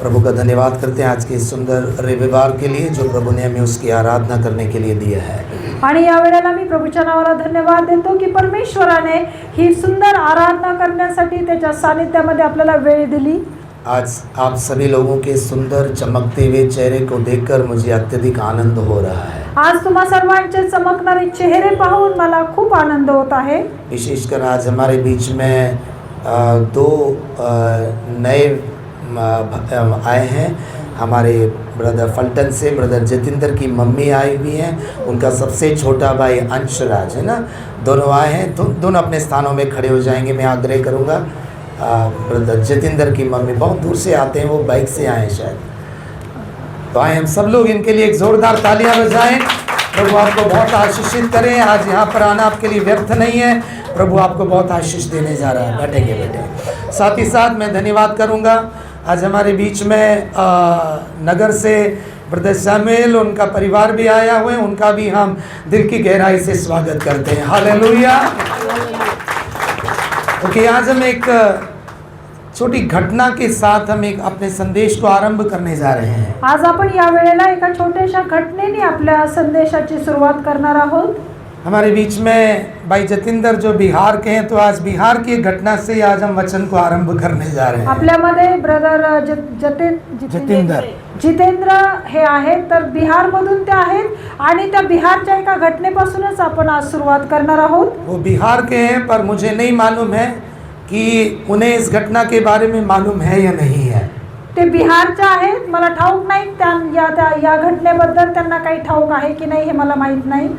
प्रभु का धन्यवाद करते हैं आज के इस सुंदर रविवार के लिए जो प्रभु ने हमें उसकी आराधना करने के लिए दिया है। आणि या वेळेला मी प्रभूच्या नावाला धन्यवाद देतो की परमेश्वराने ही सुंदर आराधना करण्यासाठी त्याच्या सानिध्यामध्ये आपल्याला वेळ दिली। आज आप सभी लोगों के सुंदर चमकते हुए चेहरे को देखकर मुझे अत्यधिक आनंद हो रहा है। आज तुम्हा सर्वांचे चमकणारे चेहरे पाहून मला खूप आनंद होत आहे। विशेषकर आज हमारे बीच में दो नए आए हैं। हमारे ब्रदर फल्टन से ब्रदर जतिंदर की मम्मी आई हुई हैं, उनका सबसे छोटा भाई अंशराज है ना, दोनों आए हैं। तो दोनों अपने स्थानों में खड़े हो जाएंगे। मैं आग्रह करूँगा ब्रदर जतिंदर की मम्मी बहुत दूर से आते हैं, वो बाइक से आए शायद, तो आए हम सब लोग इनके लिए एक ज़ोरदार तालियां बजाएं। प्रभु आपको बहुत आशीषित करें। आज यहाँ पर आना आपके लिए व्यर्थ नहीं है, प्रभु आपको बहुत आशीष देने जा रहा है। बैठेंगे बेटे। साथ ही साथ मैं धन्यवाद करूँगा आज हमारे बीच में नगर से ब्रदर सैमुएल, उनका परिवार भी आया हुए, उनका भी हम दिल की गहराई से स्वागत करते हैं। हालेलुया। ओके, आज हम एक छोटी घटना के साथ हम एक अपने संदेश को आरंभ करने जा रहे हैं। आज आपण या वेळेला एका छोट्याशा घटनेने आपल्या संदेशाची सुरुवात करणार आहोत। हमारे बीच में भाई जतिंदर जो बिहार के हैं, तो आज बिहार की एक घटना से आज हम वचन को आरंभ करने जा रहे हैं। आपल्यामध्ये ब्रदर जितेंद्र हे आहेत, तर बिहारमधून ते आहेत आणि त्या बिहारच्या एका घटनेपासूनच आपण आज सुरुवात करणार आहोत। वो बिहार के हैं, पर मुझे नहीं मालूम है कि उन्हें इस घटना के बारे में मालूम है या नहीं है। ते बिहारचे आहेत, मला ठाऊक नाही या घटनेबद्दल त्यांना काही ठाऊक आहे की नाही हे मला माहित नाही।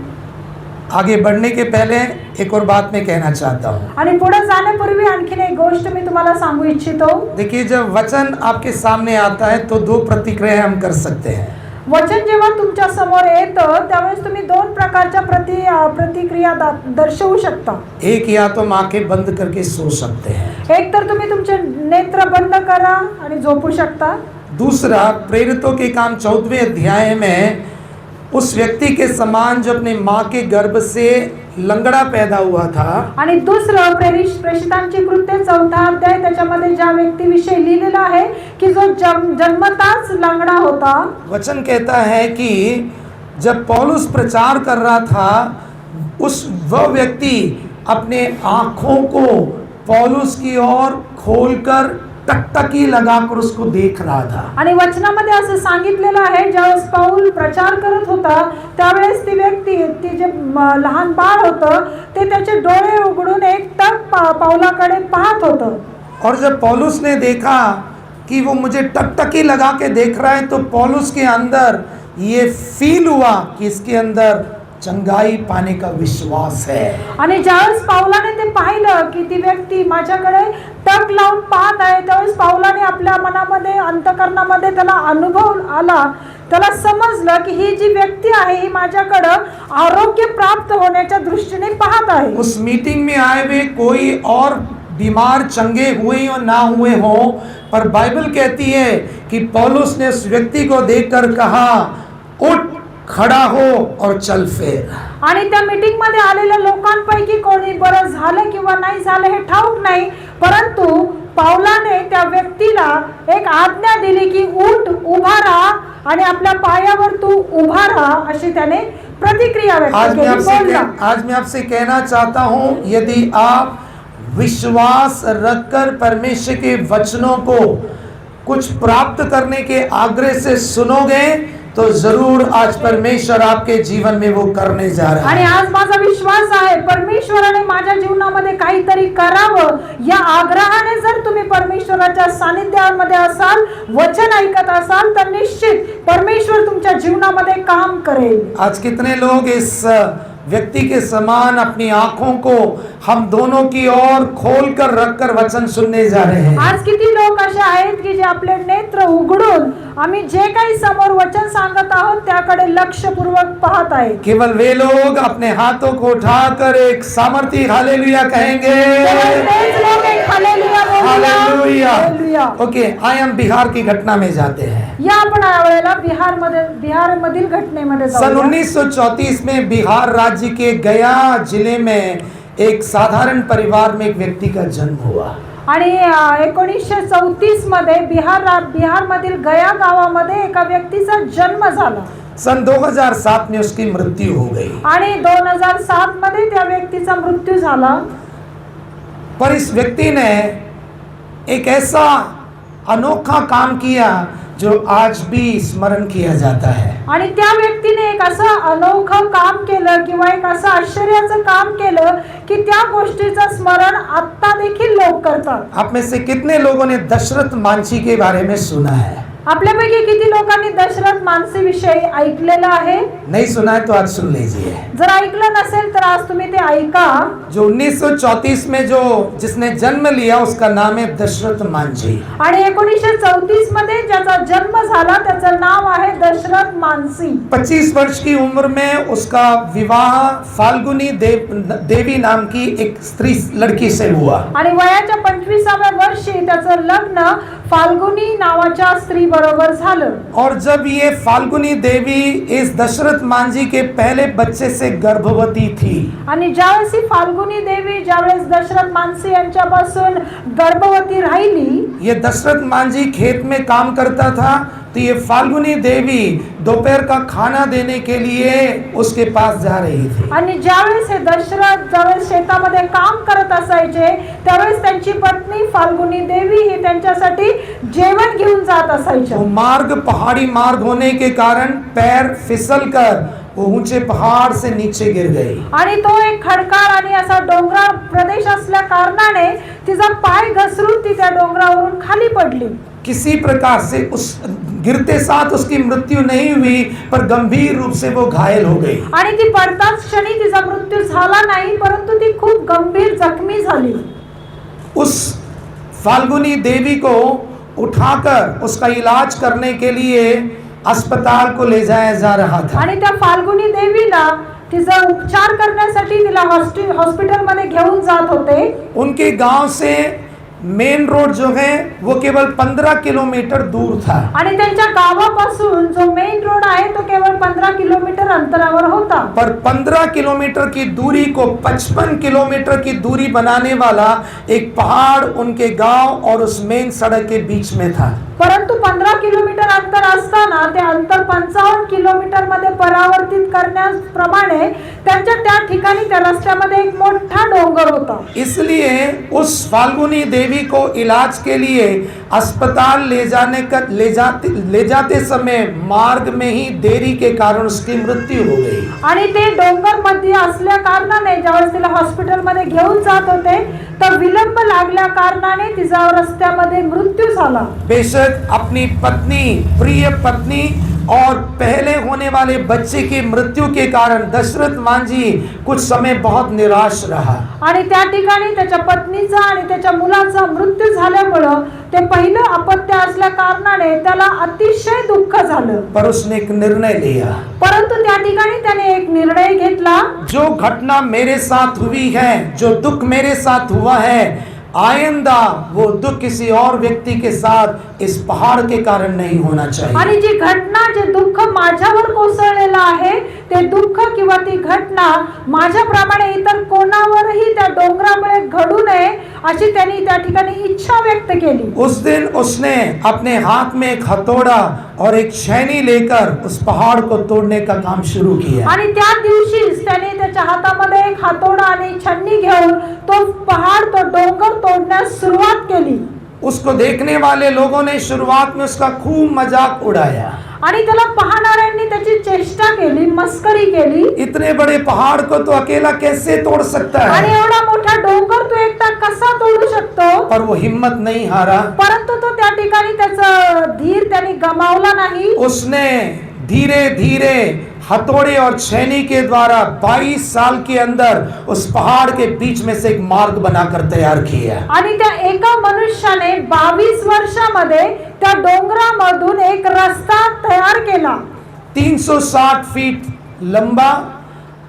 आगे बढ़ने के पहले एक और बात मैं कहना चाहता हूँ। आणि पुढे जाण्यापूर्वी आणखीन एक गोष्ट मी तुम्हाला सांगू इच्छितो। देखिए, जब वचन आपके सामने आता है तो दो प्रतिक्रिया हम कर सकते हैं। वचन जेव्हा तुमच्या समोर येतं त्यावेळेस तुम्ही दोन प्रकारच्या प्रतिक्रिया दर्शवू शकता। एक, या तो आंखें बंद करके सो सकते हैं। एक तर तुम्ही तुमचे नेत्र बंद करा आणि झोपू शकता। दूसरा, प्रेरितों के काम 14वें अध्याय में उस व्यक्ति के समान जो अपने माँ के गर्भ से लंगड़ा पैदा हुआ था। आणि दुसरं प्रेषितांची कृत्य 4था अध्याय, त्याच्यामध्ये ज्या व्यक्तीविषयी लिहिलेलं आहे की जो जन्मताच लंगड़ा होता। वचन कहता है कि जब पौलुस प्रचार कर रहा था, वह व्यक्ति अपने आँखों को पौलुस की ओर खोलकर टकटकी लगाकर उसको देख रहा था। आणि वचनामध्ये असं सांगितलेलं आहे, ज्यावेळेस पाऊल प्रचार करत होता त्यावेळेस ती व्यक्ती, ती जे लहान बाळ होतं ते त्याचे डोळे उघडून एकटक पाऊलाकडे पाहत होतं। और जब पौलुस ने देखा कि वो मुझे टकटकी लगा के देख रहा है, तो पौलुस के अंदर ये फील हुआ कि इसके अंदर चंगाई पाने का विश्वास है। आणि ज्यावेळेस पाऊलाने ते पाहिलं की ती व्यक्ती माझ्याकडे टक लावून पाहत आहे, त्यावेळेस पाऊलाने आपल्या मनामध्ये, अंतकरणामध्ये त्याला अनुभव आला, त्याला समजलं की ही जी व्यक्ती आहे ही माझ्याकडं आरोग्य प्राप्त होण्याच्या दृष्टीने पाहत आहे। उस मीटिंग में आए हुए कोई और बीमार चंगे हुए और ना हुए हो, पर बाइबल कहती है कि पौलुस ने उस व्यक्ति को देखकर कहा, उठ, खड़ा हो और चल फिर। आणि त्या मीटिंग मध्ये आलेल्या लोकांपैकी कोणी बरं झालं किंवा नाही झालं हे ठाऊक नाही, परंतु पाऊलाने त्या व्यक्तीला एक आज्ञा दिली की उठ, उभा राहा आणि आपल्या पायावर तू उभा राहा, अशी त्याने प्रतिक्रिया व्यक्त केली। आज मैं आपसे कहना चाहता हूँ, यदि आप विश्वास रखकर परमेश्वर के वचनों को कुछ प्राप्त करने के आग्रह से सुनोगे तो जरूर आज परमेश्वर आपके जीवन में वो करने जा रहा है। आणि आज माझा विश्वास आहे परमेश्वराने माझ्या जीवनामध्ये काहीतरी करावं या आग्रहाने जर तुम्ही परमेश्वराच्या सानिध्यामध्ये असाल, वचन ऐकत असाल, तर निश्चित परमेश्वर तुमच्या जीवनामध्ये काम करेल। आज कितने लोग इस व्यक्ति के समान अपनी आंखों को हम दोनों की ओर खोलकर रखकर वचन सुनने जा रहे हैं। आज किती लोक असे आहेत की जे आपले नेत्र उघडून आम्ही जे काही समोर वचन सांगत आहोत त्याकडे लक्षपूर्वक पाहत आहेत। केवल वे लोग अपने हाथों को उठाकर एक सामर्थी हालेलुया कहेंगे। हालेलुया। ओके, आइए हम बिहार की घटना में जाते हैं। या आपण यावेळेला बिहारमधील घटनेमध्ये सन 1934 में बिहार राज्य के गया जिले में एक साधारण परिवार में एक व्यक्ति का जन्म हुआ। आणि 1934 मध्ये बिहारमधील गया गावामध्ये एका व्यक्तीचा जन्म झाला सन 2007 में उसकी मृत्यु हो गई। आणि 2007 मध्ये त्या व्यक्तीचा मृत्यू झाला। पर इस व्यक्ति ने एक ऐसा अनोखा काम किया जो आज भी स्मरण किया जाता है। आणि त्या व्यक्तीने एक असं अनोखं काम केलं किंवा एक असं आश्चर्याचं काम केलं की त्या गोष्टीचं स्मरण आता देखील लोक करतात। आप में से कितने लोगों ने दशरथ मांझी के बारे में सुना है? आपल्यापैकी किती लोकांनी दशरथ मानसी विषयी ऐकलेलं आहे? नहीं सुना है तो आज सुन लीजिए। जर ऐकलं नसेल तर आज तुम्ही ते ऐका। जो 1934 में जिसने जन्म लिया उसका नाम है दशरथ मांझी। आणि 1934 मध्ये ज्याचा जन्म झाला त्याचं नाव आहे दशरथ मानसी। 25 वर्ष की उम्र में उसका विवाह फाल्गुनी देवी नाम की एक स्त्री लड़की से हुआ। आणि वयाच्या 25व्या वर्षी त्याचं लग्न फाल्गुनी नावाच्या स्त्री बरोबर झालं। और जब ये फाल्गुनी देवी इस दशरथ मांझी के पहले बच्चे से गर्भवती थी, आणि ज्यावेळेस ही फाल्गुनी देवी ज्यावेळेस दशरथ मानसी यांच्यापासून गर्भवती राहिली, ये दशरथ मांझी खेत में काम करता था तो ये फाल्गुनी देवी दोपहर का खाना देने के लिए उसके पास जा रही थी। आणि ज्यावेळेस हे दशरथ ज्यावेळेस शेतामध्ये काम करत असायचे त्यावेळेस त्यांची पत्नी फाल्गुनी देवी ही त्यांच्यासाठी जेवण घेऊन जात असायची। वो मार्ग पहाड़ी मार्ग होने के कारण पैर फिसल कर वो ऊंचे पहाड़ से नीचे गिर गई। आणि तो एक खडकाळ आणि असा डोंगराळ प्रदेश असल्या कारणाने तिचा पाय घसरून ती त्या डोंगरावरून खाली पडली। किसी प्रकार से उस गिरते साथ उसकी मृत्यु नहीं हुई पर गंभीर रूप से वो घायल हो गई। आणि ती पडताच क्षणी तिचा मृत्यू झाला नाही परंतु ती खूप गंभीर जखमी झाली। उस फाल्गुनी देवी को उठाकर उसका इलाज करने के लिए अस्पताल को ले जाया जा रहा था। आणि त्या फाल्गुनी देवीला तिचा उपचार करण्यासाठी तिला हॉस्पिटल मध्ये घेऊन जात होते। उनके गांव से मेन रोड जो है वो केवल 15 किलोमीटर दूर था। आणि त्यांच्या गावापासून जो मेन रोड आहे तो केवळ 15 किलोमीटर अंतरावर होता। पर 15 किलोमीटर की दूरी को 55 किलोमीटर की दूरी बनाने वाला एक पहाड़ उनके गांव और उस मेन सड़क के बीच में था। परंतु 15 किलोमीटर अंतर असताना ते अंतर 55 किलोमीटर मध्ये परावर्तित करण्याप्रमाणे त्यांच्या त्या ठिकाणी त्या रस्त्यामध्ये एक मोठा डोंगर होता। इसलिए उस फाल्गुनी देवी को इलाज के लिए अस्पताल ले जाते समय मार्ग में ही देरी के कारण उसकी मृत्यु हो गई। आणि ते डोंगर मध्ये असल्या कारणाने ज्यावेळेस तिला हॉस्पिटल मध्ये घेऊन जात होते तर विलंब लागल्या कारणाने तिचा रस्त्यामध्ये मृत्यू झाला। बेशक अपनी पत्नी, प्रिय पत्नी और पहले होने वाले बच्चे की मृत्यु के कारण दशरथ मांझी कुछ समय बहुत निराश रहा। आणि त्या ठिकाणी त्याच्या पत्नीचा आणि त्याच्या मुलाचा मृत्यू झाल्यामुळे ते पहिलं अपत्य असल्या कारणाने त्याला अतिशय दुःख झालं। पर उसने एक निर्णय लिया। परंतु त्या ठिकाणी त्याने एक निर्णय घेतला, जो घटना मेरे साथ हुई है, जो दुख मेरे साथ हुआ है, आइंदा वो दुख किसी और व्यक्ति के साथ इस पहाड़ के कारण नहीं होना चाहिए। आणि जी घटना जे दुःख माझ्यावर कोसळलेलं आहे ते दुःख किंवा ती घटना माझ्याप्रमाणे इतर कोणावरही त्या डोंगरामुळे घडू नये अशी त्यांनी त्या ठिकाणी इच्छा व्यक्त केली। उस दिन उसने अपने हाथ में एक हथौड़ा और एक छेनी लेकर उस पहाड़ को तोड़ने का काम शुरू किया। आणि त्या दिवशीच त्याने त्याच्या हातामध्ये एक हातोडा आणि छन्नी घेऊन तो पहाड़ तो डोंगर तोड़ण्यास सुरुवात केली। उसको देखने वाले लोगों ने शुरुआत में उसका खूब मजाक उड़ाया। आणि त्याला पाहणाऱ्यांनी त्याची चेष्टा केली, मस्करी केली। इतने बड़े पहाड़ को तो अकेला कैसे तोड़ सकता आणि है? एवढा मोठा डोंगर तो एकटा कसा तोडू शकतो? पर वो हिम्मत नहीं हारा। परंतु तो त्या ठिकाणी त्याचा धीर त्याने गमावला नाही। उसने धीरे धीरे हथौड़े और छेनी के द्वारा 22 साल के अंदर उस पहाड़ के बीच में से एक मार्ग बनाकर तैयार किया। आणि त्या एका मनुष्याने 22 वर्षामध्ये त्या डोंगरामधून एक रस्ता तयार केला। 360 फीट लंबा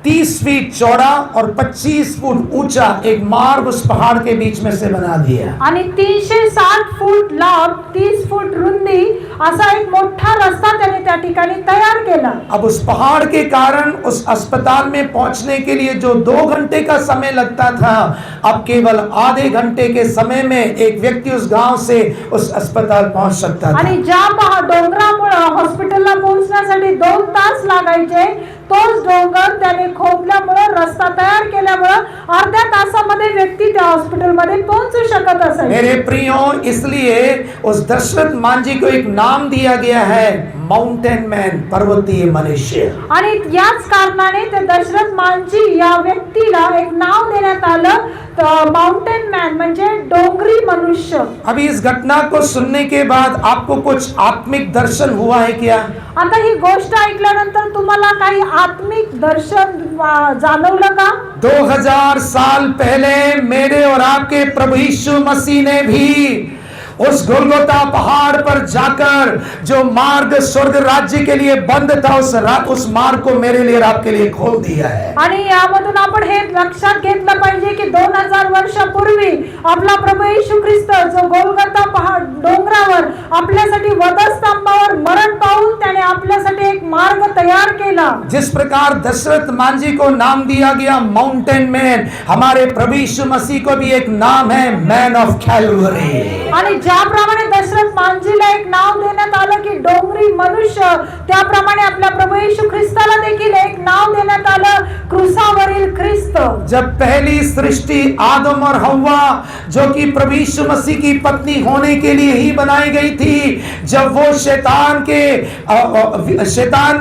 30 फीट चौड़ा और 25 फुट ऊंचा एक मार्ग उस पहाड़ के बीच में से बना दिया। आणि 360 फूट लांब 30 फूट रुंदी असा एक मोठा रस्ता त्याने त्या ठिकाणी तयार केला। अब उस पहाड़ के कारण उस अस्पताल में पहुंचने के लिए जो 2 घंटे का समय लगता था, अब केवल आधे घंटे के समय में एक व्यक्ति उस गांव से उस अस्पताल पहुंच सकता था। आणि ज्या डोंगरामुळे हॉस्पिटलला पोहोचण्यासाठी 2 तास लागायचे, तोच डोंगर त्याने खोदल्यामुळे रस्ता तयार केल्यामुळे अर्ध्या तासामध्ये व्यक्ती त्या हॉस्पिटलमध्ये पोहोचू शकत असे। मेरे प्रियो, इसलिए उस दशरथ मांझी को एक नाम दिया गया है, माउंटेन मैन, पर्वतीय मनुष्य। आणि याच कारणाने ते दशरथ मांझी या व्यक्तीला एक नाव देण्यात आलं, माउंटेन मैन म्हणजे डोंगरी मनुष्य। अभी इस घटना को सुनने के बाद आपको कुछ आत्मिक दर्शन हुआ है क्या? आता ही गोष्ट ऐकल्यानंतर तुम्हाला काही आत्मिक दर्शन जाणवलं का? 2000 साल पहले मेरे और आपके प्रभु यीशु मसीह ने भी उस गोलगोता पहाड़ पर जाकर जो मार्ग स्वर्ग राज्य के लिए बंद था, उस मार्ग को मेरे लिए और आपके लिए खोल दिया है। आणि यामधून आपण हे लक्षात घेतलं पाहिजे की 2000 वर्षापूर्वी आपला प्रभू येशू ख्रिस्त जो गोलगोता पहाड डोंगरावर आपल्यासाठी वधस्तंभावर मरण पावून त्याने आपल्यासाठी एक मार्ग तयार केला। जिस प्रकार दशरथ मांझी को नाम दिया गया माउंटेन मैन, हमारे प्रभु यीशु मसीह को भी एक नाम है, मैन ऑफ कैलवरी। आणि ज्याप्रमाणे दशरथ मांझीला एक नाव देण्यात आलं की डोंगरी मनुष्य, त्याप्रमाणे आपल्या प्रभू येशू ख्रिस्ताला देखील एक नाव देण्यात आलं, क्रूसावरील ख्रिस्त। जब पहली सृष्टि आदम और हव्वा, जो कि प्रभु यीशु मसीह की पत्नी होने के लिए ही बनाई गई थी, जब वो शैतान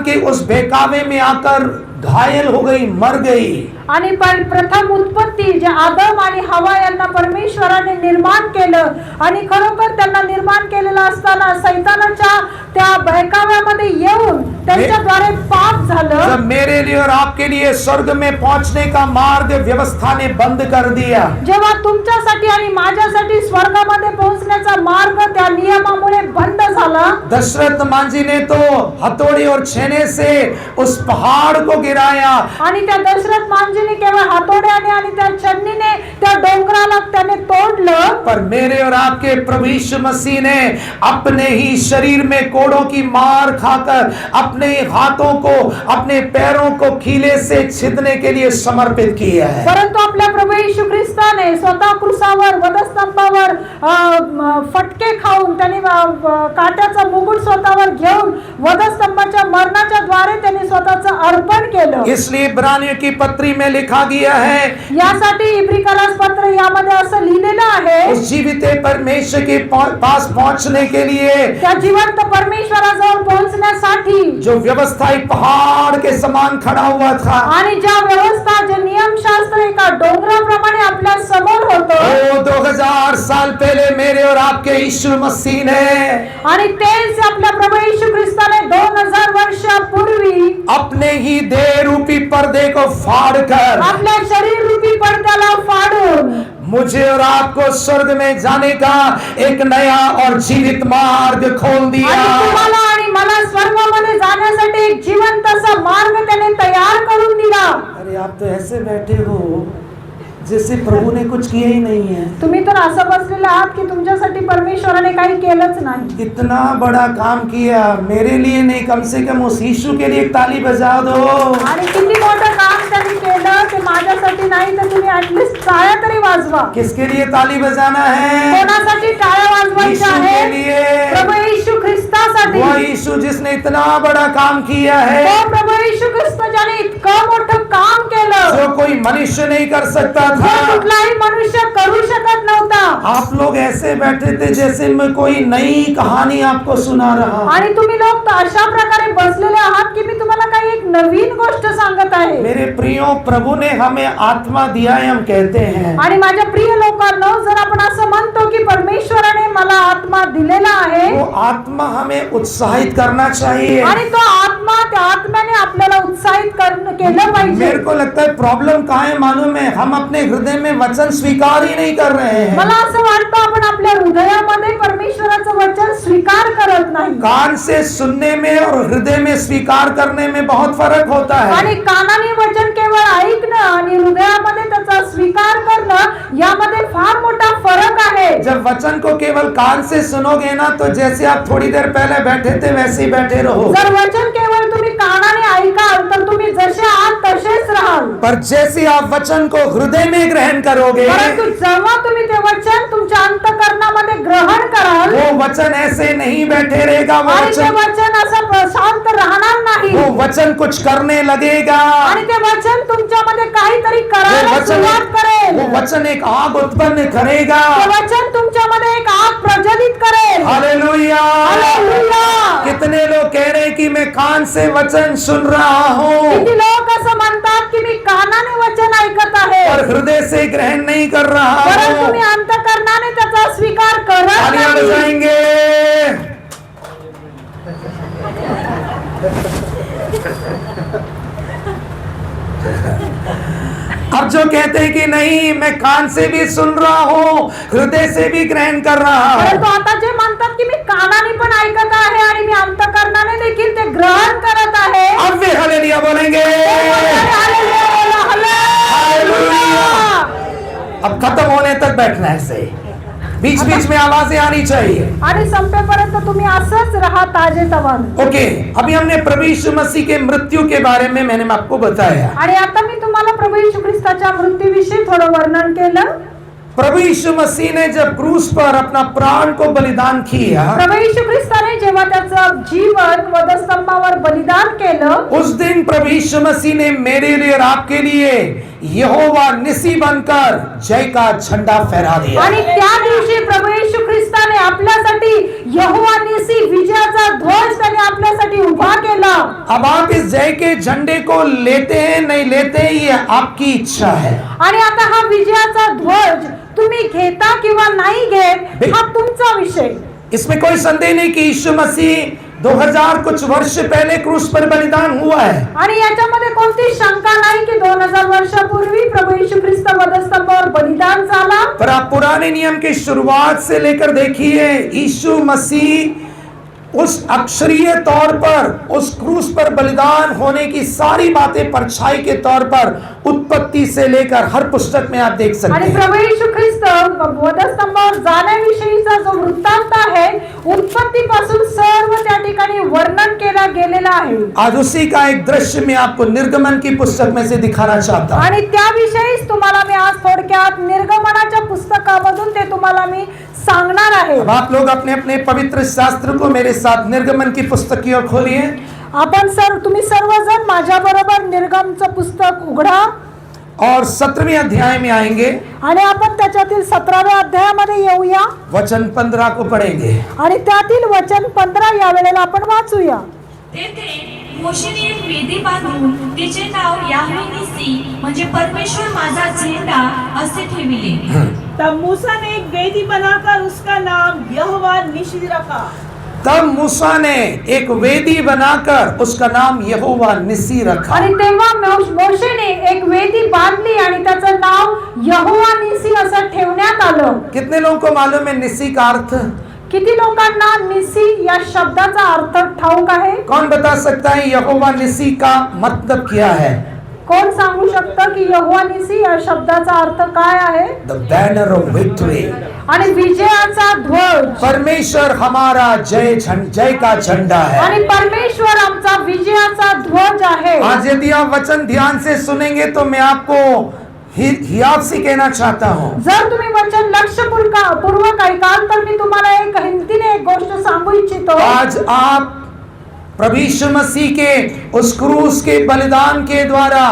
के उस बहकावे में आकर घायल हो गई, मर गई। आणि प्रथम उत्पत्ती जे आदम आणि हवा यांना परमेश्वराने निर्माण केलं आणि खरोखर त्यांना निर्माण केलेलं असताना शैतानाच्या त्या बहकाव्यामध्ये येऊन त्यांच्याद्वारे पाप झालं। जब मेरे लिए और आपके लिए स्वर्ग में पहुंचने का मार्ग व्यवस्था ने बंद कर दिया, जेव्हा तुमच्यासाठी आणि माझ्यासाठी स्वर्गामध्ये पोहोचण्याचा मार्ग त्या नियमामुळे बंद झाला, दशरथ मांझी ने तो हथौड़े और छेने से उस पहाड़ को गिराया, आणि त्या दशरथ मांझीने केवळ हातोड्याने आणि त्या छन्नीने त्या डोंगराला त्याने तोडलं। पर मेरे और आपके प्रभु यीशु मसीह ने अपने ही शरीर में कोड़ों की मार खाकर अपने हाथों को, अपने पैरों को खीले से छिदने के लिए समर्पित किया है। परंतु आपल्या प्रभू येशू ख्रिस्ताने स्वतः क्रूसावर वधस्तंभावर फटके खाऊन त्याने काट्याचा मुकुट स्वतःवर घेऊन वधस्तंभाच्या मरणाच्या द्वारे त्याने स्वतःचं अर्पण केलं। इसलिए इब्रानियों की पत्री में लिखा गया है, यासाठी इब्रिकरास पत्र यामध्ये असं लिहिलेलं आहे, उस जीवित परमेश्वर के पास पहुंचने के लिए, त्या जिवंत परमेश्वराजवळ पोहोचण्यासाठी जो व्यवस्था एक पहाड़ के समान खड़ा हुआ था, आणि ज्या व्यवस्था जे नियमशास्त्र एका डोंगराप्रमाणे आपल्या समोर होतं, 2000 साल पहले मेरे और आपके यीशु मसीह ने आणि तेच आपल्या प्रभू येशू ख्रिस्ताने 2000 वर्षापूर्वी अपने ही देह रूपी पर्दे को फाड़कर आपल्या शरीर रूपी पडद्याला फाडून मुझे और आपको स्वर्ग में जाने का एक नया और जीवित मार्ग खोल दिया। आणि तुम्हाला आणि मला स्वर्गामध्ये जाण्यासाठी एक जिवंत असा मार्ग त्याने तयार करून दिला। अरे आप तो ऐसे बैठे हो जैसे प्रभु ने कुछ किया ही नहीं है। तुम्ही तर असं बसलेले आहात की तुमच्यासाठी परमेश्वराने काही केलंच नाही। इतना बड़ा काम किया, मेरे लिए नहीं, कम से कम उस यीशु के लिए एक ताली बजा दो। आणि किती मोठं काम त्यांनी केलं ते माझ्यासाठी नाही तर तुम्ही ऍटलीस्ट टाळ्या तरी वाजवा। किसके लिए ताली बजाना है? कोणासाठी टाळ्या वाजवायच्या यीशु के आहेत? लिए। प्रभू येशू ख्रिस्तासाठी। वो यीशु जिसने इतना बड़ा काम किया है, तो प्रभू येशू ख्रिस्त ज्याने इतकं मोठं काम केलं जो कोई मनुष्य नहीं कर सकता जो था। कुठलाही मनुष्य करू शकत नव्हता। आप लोग ऐसे बैठे थे जैसे मैं कोई नई कहानी आपको सुना रहा हूं। आणि तुम्ही लोक तर अशा प्रकारे बसलेले आहात की मी तुम्हाला काही एक नवीन गोष्ट सांगत आहे। मेरे प्रियो, प्रभु ने हमें आत्मा दिया है, हम कहते हैं, आणि माझ्या प्रिय लोकांनो, जर आपण असं म्हणतो की परमेश्वराने मला आत्मा दिलेला आहे वो आत्मा हमें उत्साहित करना चाहिए। आणि तो आत्मा त्या आत्म्याने आपल्याला उत्साहित केलं पाहिजे। मेरे को लगता है प्रॉब्लम कहाँ है मालूम है, हम अपने हृदय में वचन स्वीकार ही नहीं कर रहे हैं। मला असं वाटतं आपण आपल्या हृदयामध्ये परमेश्वराचं वचन स्वीकार करत नाही। कान से सुनने में और हृदय में स्वीकार करने में बहुत फर्क होता है। आणि कानाने वचन केवळ ऐकणं आणि हृदयामध्ये त्याचा स्वीकार करणं यामध्ये फार मोठा फरक आहे। जब वचन को केवल कान से सुनोगे ना तो जैसे आप थोड़ी देर पहले बैठे थे वैसे ही बैठे रहो। जर वचन केवळ तुम्ही कानाने ऐकाल तर तुम्ही जसे आहात तसेच राहाल। पर जैसे आप वचन को हृदय में ग्रहण करोगे, परंतु जेव्हा तुम्ही ते वचन तुमच्या अंतःकरणामध्ये ग्रहण कराल, वो वचन ऐसे नहीं बैठे रहेगा। वो आणि ते वचन वचन असं शांत राहणार नाही, वो वचन कुछ करने लगेगा। आणि ते वचन तुमच्यामध्ये काहीतरी वो करायला सुरुवात करेल। वो वचन एक आग उत्पन्न करेगा। ते वचन तुमच्यामध्ये एक आग प्रज्वलित करेल। हालेलुया। हालेलुया। कितने लोग कह रहे हैं कि मैं कान से वचन सुन रहा हूँ किती लोक असं म्हणतात की मी कानाने वचन ऐकत आहे, और हृदय से ग्रहण नहीं कर रहा परंतु हूँ। मी अंतःकरणाने त्याचा स्वीकार करत तालियां नाही। बजाएंगे। अब जो कहते हैं कि नहीं मैं कान से भी सुन रहा हूँ, हृदय से भी ग्रहण कर रहा परंतु हूँ, आता जे म्हणतात की मी कानाने पण ऐकत आहे आणि मी अंतःकरणाने देखील ते ग्रहण करत आहे, अब वे हालेलुया बोलेंगे। हालेलुया। अब खत्म होने तक बैठना है ऐसे, बीच बीच में आवाजें आनी चाहिए। आणि संपेपर्यंत तुम्ही असंच राहा ताजेतवाने। ओके, अभी हमने प्रभु यीशु मसीह के मृत्यु के बारे में मैंने आपको बताया। आणि आता मी तुम्हाला प्रभू येशू ख्रिस्ताच्या मृत्यूविषयी थोडं वर्णन केलं। प्रभु यीशु मसीह ने जब क्रूस पर अपना प्राण को बलिदान किया, प्रभू येशू ख्रिस्ताने जेव्हा त्याचं जीवन वधस्तंभावर बलिदान केलं, उस दिन प्रभु यीशु मसीह ने मेरे लिए और आपके लिए यहोवा निसी बनकर जय का झंडा फहरा दिया। आणि त्या दिवशी प्रभू येशू ख्रिस्ताने आपल्यासाठी यहोवा निसी विजयाचा ध्वज त्याने आपल्यासाठी उभा केला। अब आप इस जय के झंडे को लेते हैं नहीं लेते हैं ये आपकी इच्छा है। आणि आता हा विजयाचा ध्वज तुम्ही घेता किंवा नाही घेत हा तुमचा विषय। इसमें कोई संदेह नहीं कि यीशु मसीह 2000 कुछ वर्ष पहले क्रूस पर बलिदान हुआ है। आणि याच्यामध्ये कोणती शंका नाही की 2000 वर्षापूर्वी प्रभू येशू ख्रिस्त वधस्तंभावर बलिदान झाला। पर आप पुराने नियम की शुरुआत से लेकर देखिए, यीशु मसीह उस अक्षरीय तौर पर उस क्रूस पर बलिदान होने की सारी बातें परछाई के तौर पर उत्पत्ति से लेकर हर पुस्तक में आप देख सकते आणि हैं। प्रभू येशू ख्रिस्त वधस्तंभावर जाण्याविषयीचा जो वृत्तांत आहे, उत्पत्तीपासून सर्व त्या ठिकाणी वर्णन केला गेलेला आहे। आज उसी का एक दृश्य मैं आपको निर्गमन की पुस्तक में से दिखाना चाहता हूँ। आणि त्याविषयीच तुम्हाला मी आज थोडक्यात निर्गमनाच्या पुस्तकामधून ते तुम्हाला मी सांगणार आहे। अब आप लोग अपने अपने पवित्र शास्त्र को मेरे साथ निर्गमन की पुस्तक की ओर खोलिए। आपण तुम्ही सर्वजण माझ्या बरोबर निर्गमचं पुस्तक उघडा और 17वें अध्याय में आएंगे। आणि आपण त्याच्यातील 17व्या अध्यायामध्ये येऊया वचन 15 को पढ़ेंगे। आणि त्यातील वचन 15 या वेळेला आपण वाचूया। तेथे मोशेने एक वेदी बांधून तिचे नाव याहवे निसी म्हणजे परमेश्वर माझा झेंडा असे ठेविले। तब मूसा ने एक वेदी बनाकर उसका नाम यहोवा निसी रखा। तब मूसा ने एक वेदी बनाकर उसका नाम यहोवा निसी रखा। आणि तेव्हा मोशेने एक वेदी बांधली आणि त्याचं नाव यहोवा निसी असं ठेवण्यात आलं। कितने लोगों को मालूम है निसी का अर्थ? किती लोकांना निसी या शब्दाचा अर्थ ठाऊक आहे? कौन बता सकता है यहोवा निसी का मतलब क्या है? कोण सांगू शकतं की यहोवा निसी या शब्दाचा अर्थ काय आहे? The banner of victory. आणि विजयाचा ध्वज। परमेश्वर हमारा जय का झंडा है। आणि परमेश्वर आमचा विजयाचा ध्वज आहे। आज यदि आप वचन ध्यान से सुनेंगे तो मैं आपको हियाव से कहना चाहता हूँ। जर तुम्ही वचन लक्षपूर्वक ऐकाल तर मी तुम्हाला एक हिंदीने एक गोष्ट सांगू इच्छितो। आज आप प्रभु यीशु मसीह के उस क्रूस के बलिदान के द्वारा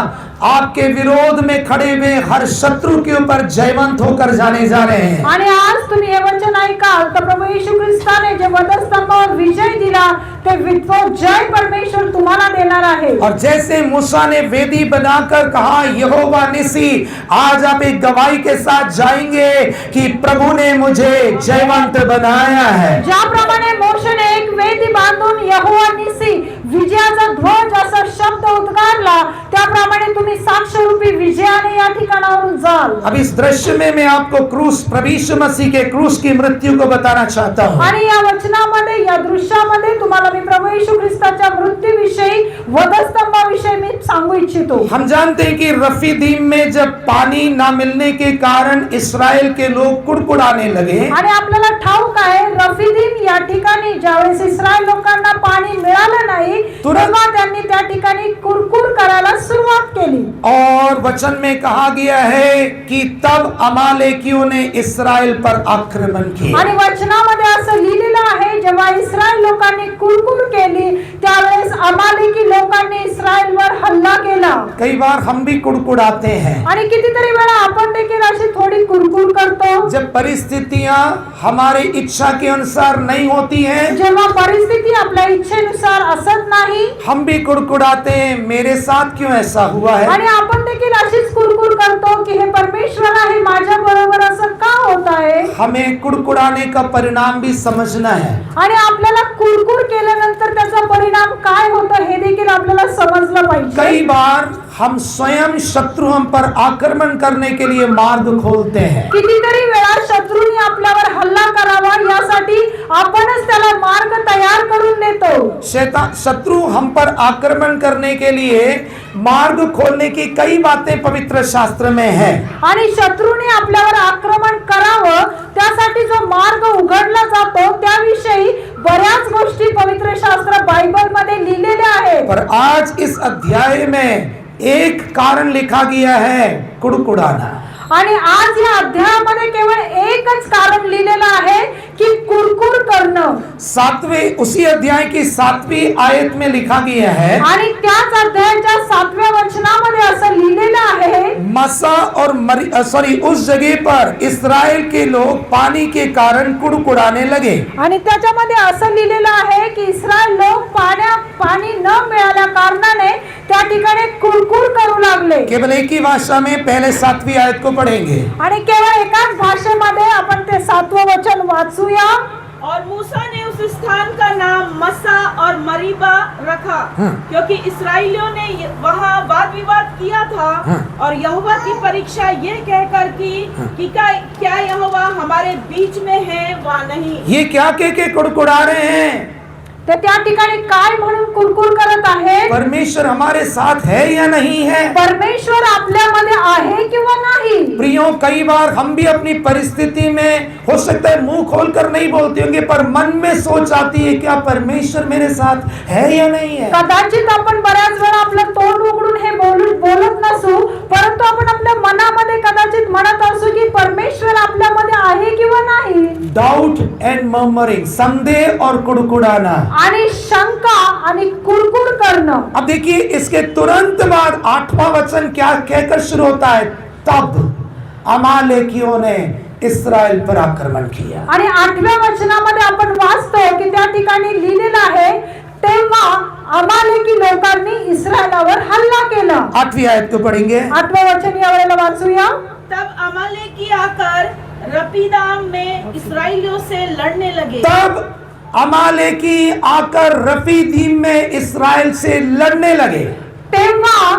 आपके विरोध में खड़े हुए हर शत्रु के ऊपर जयवंत होकर जाने जा रहे हैं। आणि आज तुम्ही हे वचन ऐकाल तर प्रभू येशू ख्रिस्ताने जे वधस्तंभावर विजय दिला ते तो जय परमेश्वर तुम्हाला देणार आहे। और जैसे मूसा ने वेदी बनाकर कहा यहोवा निसी, आज आप एक गवाही के साथ जाएंगे कि प्रभु ने मुझे जयवंत बनाया है। ज्याप्रमाणे मोशेने एक वेदी बांधून यहोवा निसी विजयाचा ध्वज असा शब्द उद्गारला, त्याप्रमाणे तुम्ही साक्षरूपी विजयाने या ठिकाणावरून जाल। अब इस दृश्य में मैं आपको क्रूस, प्रभु यीशु मसीह के क्रूस की मृत्यु को बताना चाहता हूँ। आणि या वचनामध्ये या दृश्यामध्ये तुम्हाला मी प्रभू येशू ख्रिस्ताच्या मृत्यूविषयी वधस्तंभाविषयी मी सांगू इच्छितो। हम जानते हैं कि रफीदीम में जब पानी ना मिलने के कारण इस्राएल के लोग कुड़कुड़ाने लगे, आणि आपल्याला ठाऊक आहे रफीदीम या ठिकाणी ज्यावेळेस इस्रायल लोकांना पाणी मिळालं नाही तेव्हा त्यांनी त्या ठिकाणी कुरकुर करायला सुरुवात केली। और वचन में कहा गया है कि तब अमालेकियों ने इस्राएल पर आक्रमण किया। आणि वचनामध्ये असं लिहिलेलं आहे जेव्हा इस्रायल लोकांनी कुरकुर केली त्यावेळेस अमालेकी लोकांनी इस्रायलवर हल्ला केला। कई बार हम भी कुड़कुड़ाते हैं आणि कितीतरी वेळा आपण देखील अशी थोडी कुरकुर करतो। जब परिस्थितियां हमारी इच्छा के अनुसार नहीं होती हैं, जेव्हा परिस्थिती आपल्या इच्छेनुसार असत नाही हम भी कुड़कुड़ाते हैं मेरे साथ क्यों ऐसा हुआ है। आणि आपण देखील अशीच कुरकुर करतो की हे परमेश्वर आहे माझ्या बरोबर असं का होत आहे। हमें कुड़कुड़ाने का परिणाम भी समझना है। आणि आपल्याला कुरकुर केल्यानंतर त्याचा परिणाम काय होतो हे देखील आपल्याला समजलं पाहिजे। कई बार हम स्वयं शत्रु हम पर आक्रमण करने के लिए मार्ग खोलते हैं। कितीतरी वेळा शत्रूंनी आपल्यावर हल्ला करावा यासाठी आपणच त्याला मार्ग तयार करून देतो। शत्रु हम पर आक्रमण करने के लिए मार्ग खोलने की कई बातें पवित्र शास्त्र में है। आणि शत्रूने आपल्यावर आक्रमण करावं त्यासाठी जो मार्ग उघडला जातो त्याविषयी बऱ्याच गोष्टी पवित्र शास्त्र बायबल मध्ये लिहिलेल्या आहेत। पर आज इस अध्याय में एक कारण लिखा गया है, कुड़कुड़ाना। आणि आज या अध्यायामध्ये केवळ एकच कारण लिहिलेलं आहे की कुरकुर करणं। उसी अध्याय की 7वीं आयत में लिखा गया है, आणि त्याच अध्यायाच्या 7व्या वचनामध्ये असं लिहिलेलं आहे मसा और उस जगह पर इस्राएल के लोग पानी के कारण कुड़कुड़ाने लगे। आणि त्याच्यामध्ये असं लिहिलेलं आहे की इस्रायल लोक पाणी न मिळाल्या कारणाने त्या ठिकाणी कुरकुर करू लागले। केवल एक ही भाषा में पहले 7वीं आयत को पढ़ेंगे। आणि केवळ एकाच भाषेमध्ये आपण ते 7वं वचन वाचूया। और मूसा ने उस स्थान का नाम मसा और मरीबा रखा क्योंकि इस्राएलियों ने वहाँ वाद विवाद किया था और यहोवा की परीक्षा ये कहकर कि क्या यहोवा हमारे बीच में है वा नहीं। ये क्या कह के कुड़कुड़ा रहे हैं? ते त्या ठिकाणी काय म्हणून कुरकुर करत आहे? परमेश्वर हमारे साथ है या नहीं है? परमेश्वर आपल्यामध्ये आहे किंवा नाही? प्रियो, कई बार हम भी अपनी परिस्थिति में हो सकता है मुंह खोलकर नहीं बोलते होंगे, पर मन में सोच आती है क्या परमेश्वर मेरे साथ है या नहीं है। कदाचित आपण बऱ्याच वेळा आपलं तोंड उघडून हे बोलत नसू, परंतु आपण आपल्या मनामध्ये कदाचित म्हणत असू की परमेश्वर आपल्यामध्ये आहे किंवा नाही। डाउट एंड मर्मरिंग, संदेह और कुड़कुड़ाना, आणि शंका आणि कुरकुर करणं। अब देखिए इसके तुरंत बाद 8वां वचन क्या कहकर शुरू होता है, तब अमालेकियों ने इस्राएल पर आक्रमण किया। आणि 8व्या वचनामध्ये आपण वाचतो की त्या ठिकाणी लिहिलेलं आहे तेव्हा अमालेकी लोकांनी इस्रायलावर हल्ला केला। 8वीं आयत को पढ़ेंगे। 8वें वचन या वेळेला वाचूया। तब अमालेकी आकर रपीदाम में इस्राएलियों से लड़ने लगे। तब अमालेकी आकर रफीदीम में इस्राएल से लड़ने लगे। तेव्हा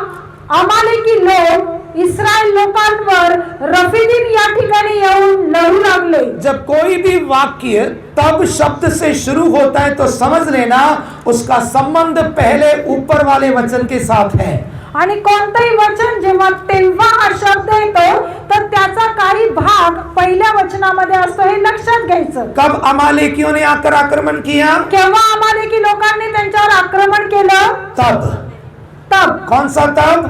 अमालेकी लोक इस्रायल लोकांवर रफीदीम या ठिकाणी येऊन लढू लागले। जब कोई भी वाक्य तब शब्द से शुरू होता है तो समझ लेना उसका संबंध पहले ऊपर वाले वचन के साथ है। आणि कोणतंही वचन जेव्हा तेव्हा हा शब्द येतो तर त्याचा काही भाग पहिल्या वचनामध्ये असतो हे लक्षात घ्यायचं। कब अमालेकियों ने आकर आक्रमण किया? केव्हा अमालेकी लोकांनी त्यांच्यावर आक्रमण केलं? तब। तब। कौन सा तब?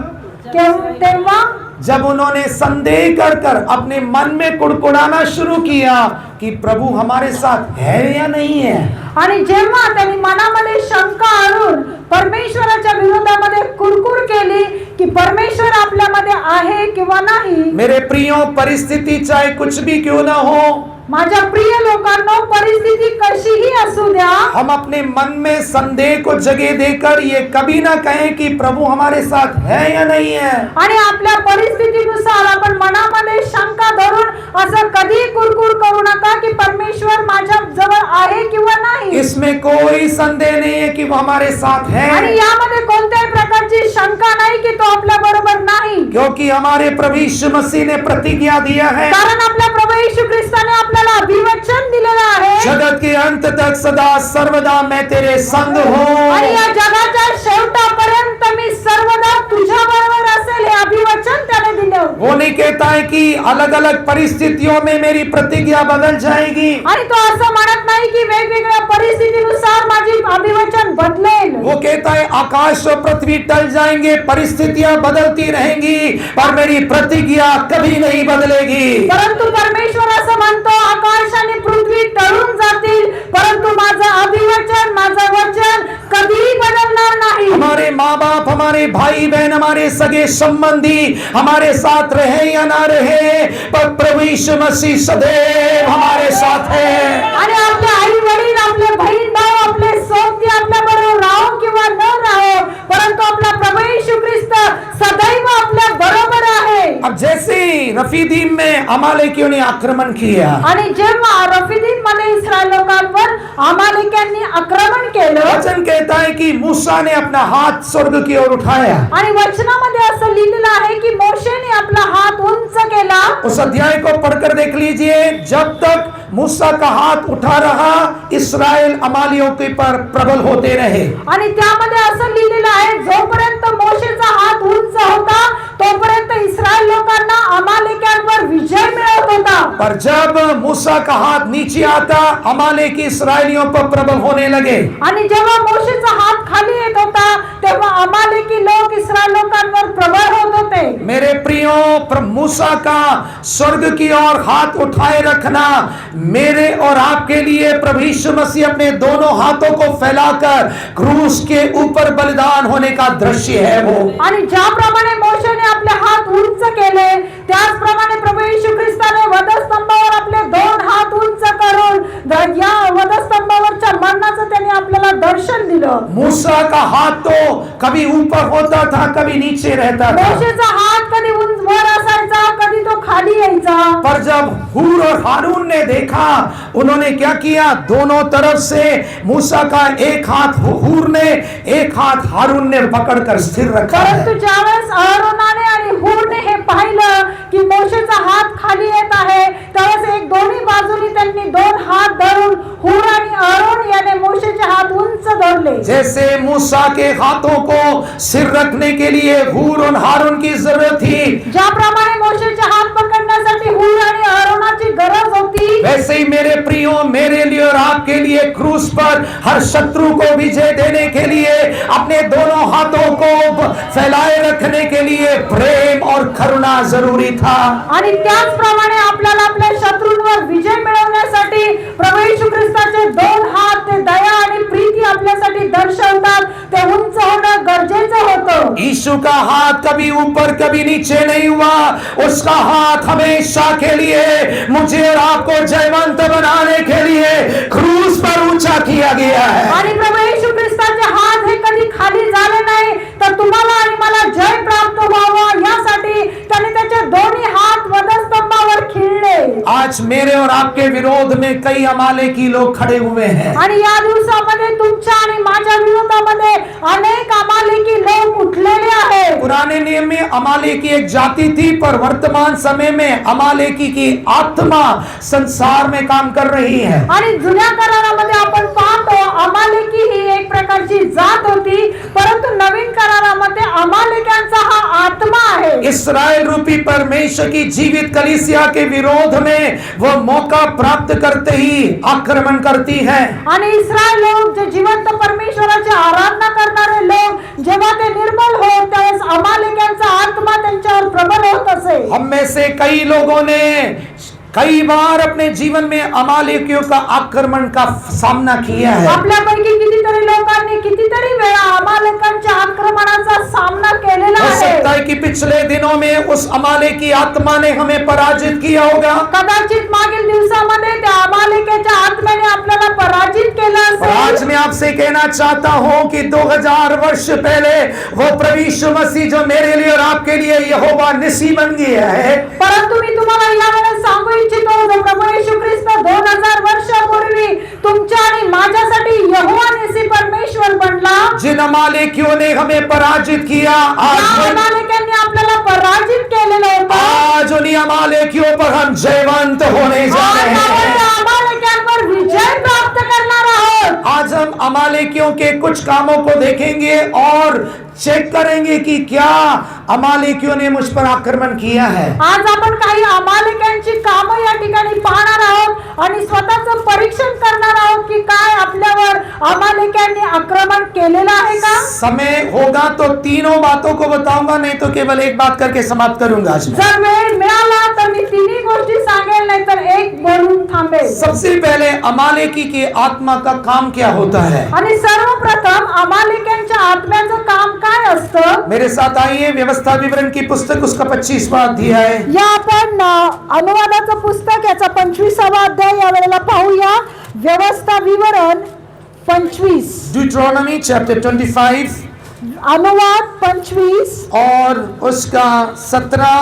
तेव्हा जब उन्होंने संदेह कर कर अपने मन में कुड़कुड़ाना शुरू किया कि प्रभु हमारे साथ है या नहीं है, आणि जेव्हा त्यांनी मनामध्ये शंका आणून परमेश्वराच्या विरोधामध्ये कुरकुर केली की परमेश्वर आपल्यामध्ये आहे किंवा नाही, मेरे प्रियो परिस्थिति चाहे कुछ भी क्यों ना हो, माझ्या प्रिय लोकांनो, परिस्थिती कशीही असू द्या, हम अपने मन में संदेह को जगह देकर ये कभी ना कहें कि प्रभु हमारे साथ है या नहीं है। आणि आपल्या परिस्थितीनुसार आपण मनामध्ये शंका धरून असं कधी कुरकुर करू नका की परमेश्वर माझ्या जवळ आहे किंवा नाही। इसमें कोई संदेह नहीं है कि वो हमारे साथ है, आणि यामध्ये कोणत्याही प्रकारची शंका नाही की तो आपल्या बरोबर नाही, क्योंकि हमारे प्रभु यीशु मसीह ने प्रतिज्ञा दिया है, कारण आपला प्रभू येशू ख्रिस्ताने आपल्याला अभिवचन दिलेलं आहे, जगत के अंत तक सदा सर्वदा मैं तेरे संग आणि हूँ। या जगाच्या शेवटापर्यंत मी सर्वदा तुझ्या बरोबर असेल, हे अभिवचन त्याने दिले होते। वो नहीं कहता है कि अलग अलग परिस्थितियों में मेरी प्रतिज्ञा बदल जाएगी, आणि तो असं म्हणत नाही की वेगवेगळ्या परिस्थितीनुसार माझी अभिवचन बदलेल, वो कहता है आकाश और पृथ्वी टल जाएंगे, परिस्थितियां बदलती रहेंगी, पर मेरी प्रतिज्ञा कभी नहीं बदलेगी। परंतु परमेश्वर असं म्हणतो आकाश आणि पृथ्वी टळून जातील, परंतु माझं अभिवचन, माझं वचन कधीही बदलणार नाही। हमारे माँ बाप, हमारे भाई बहन, हमारे सगे संबंधी हमारे साथ रहे या ना रहे, पर प्रभु यीशु मसीह सदैव हमारे साथ है। आणि आपले आई वडील, आपले बहीण भाऊ, आपले सोबती आपल्या बरोबर राहो किंवा न राहो, परंतु आपला प्रभू येशू ख्रिस्त सदैव आपल्या बरोबर आहे। अब जैसे रफीदीम में अमालेकियों ने आक्रमण किया, आणि जेव्हा रफीदीम मध्ये इस्रायल लोकांवर अमालेक्यांनी आक्रमण केलं, वचन कहता है कि मूसा ने अपना हाथ स्वर्ग की ओर उठाया। आणि वचनामध्ये असं लिहिलेलं आहे की मोशेने आपला हात उंच केला। उस अध्याय को पढ़कर देख लीजिए, जब तक मूसा का हाथ उठा रहा इस्राएल अमालियों के पर प्रबल होते रहे। आणि त्यामध्ये असं लिहिलेलं आहे जोपर्यंत मोशेचा हात उंच होता तोपर्यंत इस्रायल लोकांना अमालेक्यांवर विजय मिळत होता, पर जब मूसा का हाथ नीचे आता अमालेकी इस्राएलियों पर प्रबल होने लगे। आणि जेव्हा मोशेचा हात खाली येत होता तेव्हा अमालेकी लोक इस्रायल लोकांवर प्रबळ होत होते। मेरे प्रियो, मूसा का स्वर्ग की ओर हाथ उठाए रखना मेरे और आपके लिए प्रभु यीशु मसीह अपने दोनों हाथों को फैलाकर क्रूस के ऊपर बलिदान होने का दृश्य है वो। आणि ज्याप्रमाणे मोशेने आपले हात उंच केले त्याचप्रमाणे प्रभू येशू ख्रिस्ताने वधस्तंभावर आपले दोन हात उंच करून या वधस्तंभावरच्या मरणाचं त्याने आपल्याला दर्शन दिलं। मूसा का हाथ तो कभी ऊपर होता था, कभी नीचे रहता था, मोशेचा हात कधी उंच वर असायचा, कधी तो खाली यायचा, पर जब हूर और हारून ने देखा, उन्होंने क्या किया, दोनों तरफ से मूसा का एक हाथ हूर ने, एक हाथ हारून ने पकड़कर स्थिर रखा है। परंतु ज्यावेळेस अहरोनाने आणि हूरने हे पाहिलं की मोशेचा हात खाली येत आहे त्यावेळेस एक दोन्ही बाजूनी त्यांनी दोन हात धरून हूर आणि अहरोन याने मोशेचे हात उंच धरले। जैसे मूसा के हाथों को सिर रखने के लिए हूर और हारून की जरूरत थी, ज्याप्रमाणे मोशेचे हात पकडण्यासाठी हूर आणि अहरोनाची गरज होती, वैसे ही मेरे प्रियो, मेरे लिए और आपके लिए क्रूस पर हर शत्रु को विजय देने के लिए अपने दोनों हाथों को फैलाए रखने के लिए प्रेम और करुणा जरूरी था। आणि त्याचप्रमाणे आपल्याला आपल्या शत्रूंवर विजय मिळवण्यासाठी प्रभू येशू ख्रिस्ताचे दोन हात, ते दया आणि प्रीती आपल्यासाठी दर्शवतात, ते उंच होणं गरजेचं होतं। यीशु का हाथ कभी ऊपर कभी नीचे नहीं हुआ, उसका हाथ हमेशा के लिए मुझे और आपको जयवंत बनाने के लिए क्रूस पर ऊंचा किया गया है। आणि प्रभू येशू ख्रिस्ताचे हात हे कधी खाली झाले नाही तर तुम्हाला आणि मला जय प्राप्त व्हावं यासाठी त्याने त्याचे दोन्ही हात वधस्तंभावर खिळले। आज मेरे और आपके विरोध में कई अमालेकी लोग खड़े हुए हैं। आणि या दिवसामध्ये तुमच्या आणि माझ्या विरोधामध्ये अनेक अमालेकी लोक उठलेले आहेत। पुराने नियम में अमालेकी एक जाति थी, पर वर्तमान समय में अमालेकी की आत्मा संसार में काम कर रही है। आणि जुन्या करारामध्ये आपण पाहतो अमालेकी ही एक प्रकारची जात होती, परंतु नवीन करारामध्ये अमालेक्यांचा हा आत्मा आहे। इस्राएल रूपी परमेश्वर की जीवित कलीसिया के विरोध में वो मौका प्राप्त करते ही आक्रमण करती है। आणि इस्रायल लोक जे जिवंत परमेश्वराची आराधना करणारे लोक जेव्हा ते निर्मल होत त्यावेळेस अमालेक्यांचा आत्मा त्यांच्यावर प्रबल होत असे। हम में से कई लोगों ने कई बार अपने जीवन में अमालेकियों का आक्रमण का सामना किया है। आपल्यापैकी कितीतरी लोकांनी कितीतरी वेळा अमालेकांच्या आक्रमणाचा सामना केलेला हो आहे। सकता है कि पिछले दिनों में उस अमालेकी आत्मा ने हमें पराजित किया होगा। कदाचित मागील दिवसामध्ये त्या अमालेकाच्या आत्म्याने आपल्याला पराजित केलं और आज असेल। मैं आपसे कहना चाहता हूं कि 2000 वर्ष पहले वो प्रभु यीशु मसीह जो मेरे लिए और आपके लिए यहोवा निसी बन गया है, परंतु मी तुम्हाला यावेळेस सांगू इच्छितो जो प्रभू येशू ख्रिस्त 2000 वर्षापूर्वी तुमच्या आणि माझ्यासाठी यहोवा निसी परमेश्वर बनला। जिन अमालेकियों ने हमें पराजित किया, या अमालेकांनी आपल्याला पराजित केलेलं होतं। आज उन्हीं अमालेकियों पर हम जयवंत होने जा आज रहे आपण हैं। त्या अमालेकांवर विजय प्राप्त करणार आहोत। आज हम अमालेकियों के कुछ कामों को देखेंगे और चेक करेंगे कि क्या अमालेकियों ने मुझ पर आक्रमण किया है। आज आपण काही अमालेकांची कामं या ठिकाणी पाहणार आहोत आणि स्वतःचं परीक्षण करणार आहोत की काय आपल्यावर अमालेकांनी आक्रमण केलेलं आहे का। समय होगा तो तीनों बातों को बताऊंगा, नहीं तो केवल एक बात करके समाप्त करूंगा आज मैं। जर वेळ मिळाला तर मी तिन्ही गोष्टी सांगेल, नाही तर एक बोलून थांबेल। सबसे पहले अमालेकी की आत्मा का काम क्या होता है। आणि सर्वप्रथम अमालेकांच्या आत्म्याचं काम काय असतं। मेरे साथ आइए, व्यवस्था विवरण की पुस्तक उसका 25वां अध्याय। या आपण अनुवादाचं पुस्तक याचा 25वा अध्याय या वेळेला पाहूया। व्यवस्था विवरण 25, ड्यूटरोनॉमी चैप्टर 25 अनुवाद 25 और उसका 17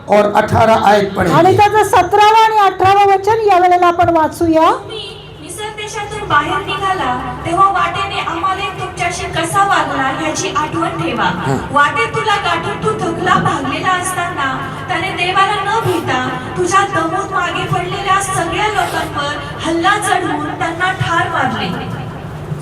और 18 आयत आणि पढ़ेंगे। त्याचं 17वा आणि 18वा वचन या वेळेला आपण वाचूया। तुम्ही मिस्र देशातून बाहेर निघाला तेव्हा वाटेने अमालेक तुमच्याशी कसा वागला ह्याची आठवण ठेवा। वाटेत तुला गाठून तू थकला भागलेला असताना त्याने देवाला न भीता तुझ्या दमून मागे पडलेल्या सगळ्या लोकांवर हल्ला चढवून त्यांना ठार मारले।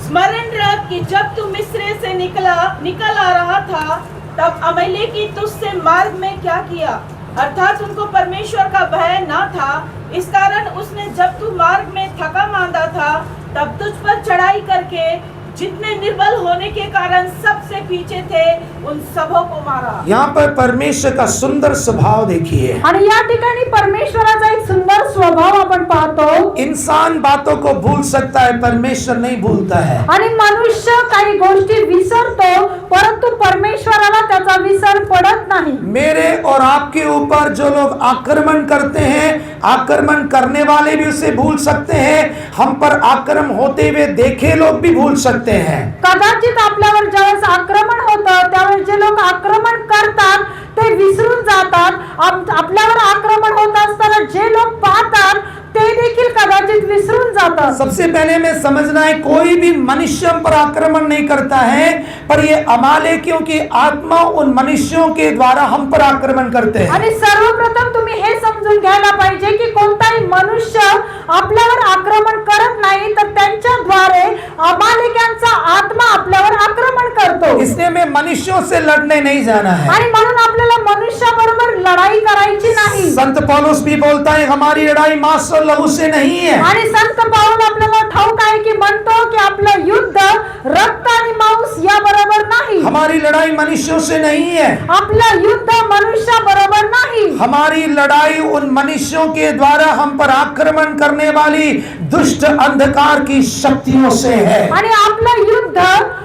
स्मरण रख कि जब तू मिस्र से निकल आ रहा था तब अमालेकी तुझसे मार्ग में क्या किया, अर्थात उनको परमेश्वर का भय न था। इस कारण उसने जब तू मार्ग में थका मांदा था तब तुझ पर चढ़ाई करके जितने निर्बल होने के कारण सबसे पीछे थे उन सबों को मारा। यहाँ पर परमेश्वर का सुंदर स्वभाव देखिए। आणि या ठिकाणी परमेश्वराचा एक सुंदर स्वभाव आपण पाहतो। इंसान बातों को भूल सकता है, परमेश्वर नहीं भूलता है। आणि मनुष्य काही गोष्टी विसरतो परंतु परमेश्वराला त्याचा विसर पडत नाही। मेरे और आपके ऊपर जो लोग आक्रमण करते हैं, आक्रमण करने वाले भी उसे भूल सकते हैं, हम पर आक्रमण होते हुए देखे लोग भी भूल सकते हैं। कदाचित आपल्यावर ज्यावेळेस आक्रमण होतं त्यावेळेस जे लोक आक्रमण करतात ते विसरून जातात। आपल्यावर आक्रमण होत असताना जे लोक पाहतात ते देखील कदाचित विसरून जातात। सबसे पहले हमें समझना है कोई भी मनुष्यों पर आक्रमण नहीं करता है, पर ये अमालेकियों की आत्मा उन मनुष्यों के द्वारा हम पर आक्रमण करते हैं। आणि सर्वप्रथम तुम्ही हे समजून घ्यायला पाहिजे की कोणताही मनुष्य आपल्यावर आक्रमण करत नाही, तर त्यांच्याद्वारे अमालेकांचा आत्मा आपल्यावर आक्रमण करतो। इसलिए हमें मनुष्यों से लड़ने नहीं जाना है। आणि म्हणून आपल्याला मनुष्याबरोबर लढाई करायची नाही। संत पौलुस भी बोलता है हमारी लड़ाई मांस और लहू से नहीं है। आणि संत पाऊल आपल्याला ठाऊक आहे की म्हणतो की आपलं युद्ध रक्त आणि मांस या बरोबर नाही। हमारी लड़ाई मनुष्यों से नहीं है। आपलं युद्ध मनुष्याबरोबर नाही। हमारी लड़ाई उन मनुष्यों के द्वारा हम पर आक्रमण करने वाली दुष्ट अंधकार की शक्तियों से है। आणि आपलं युद्ध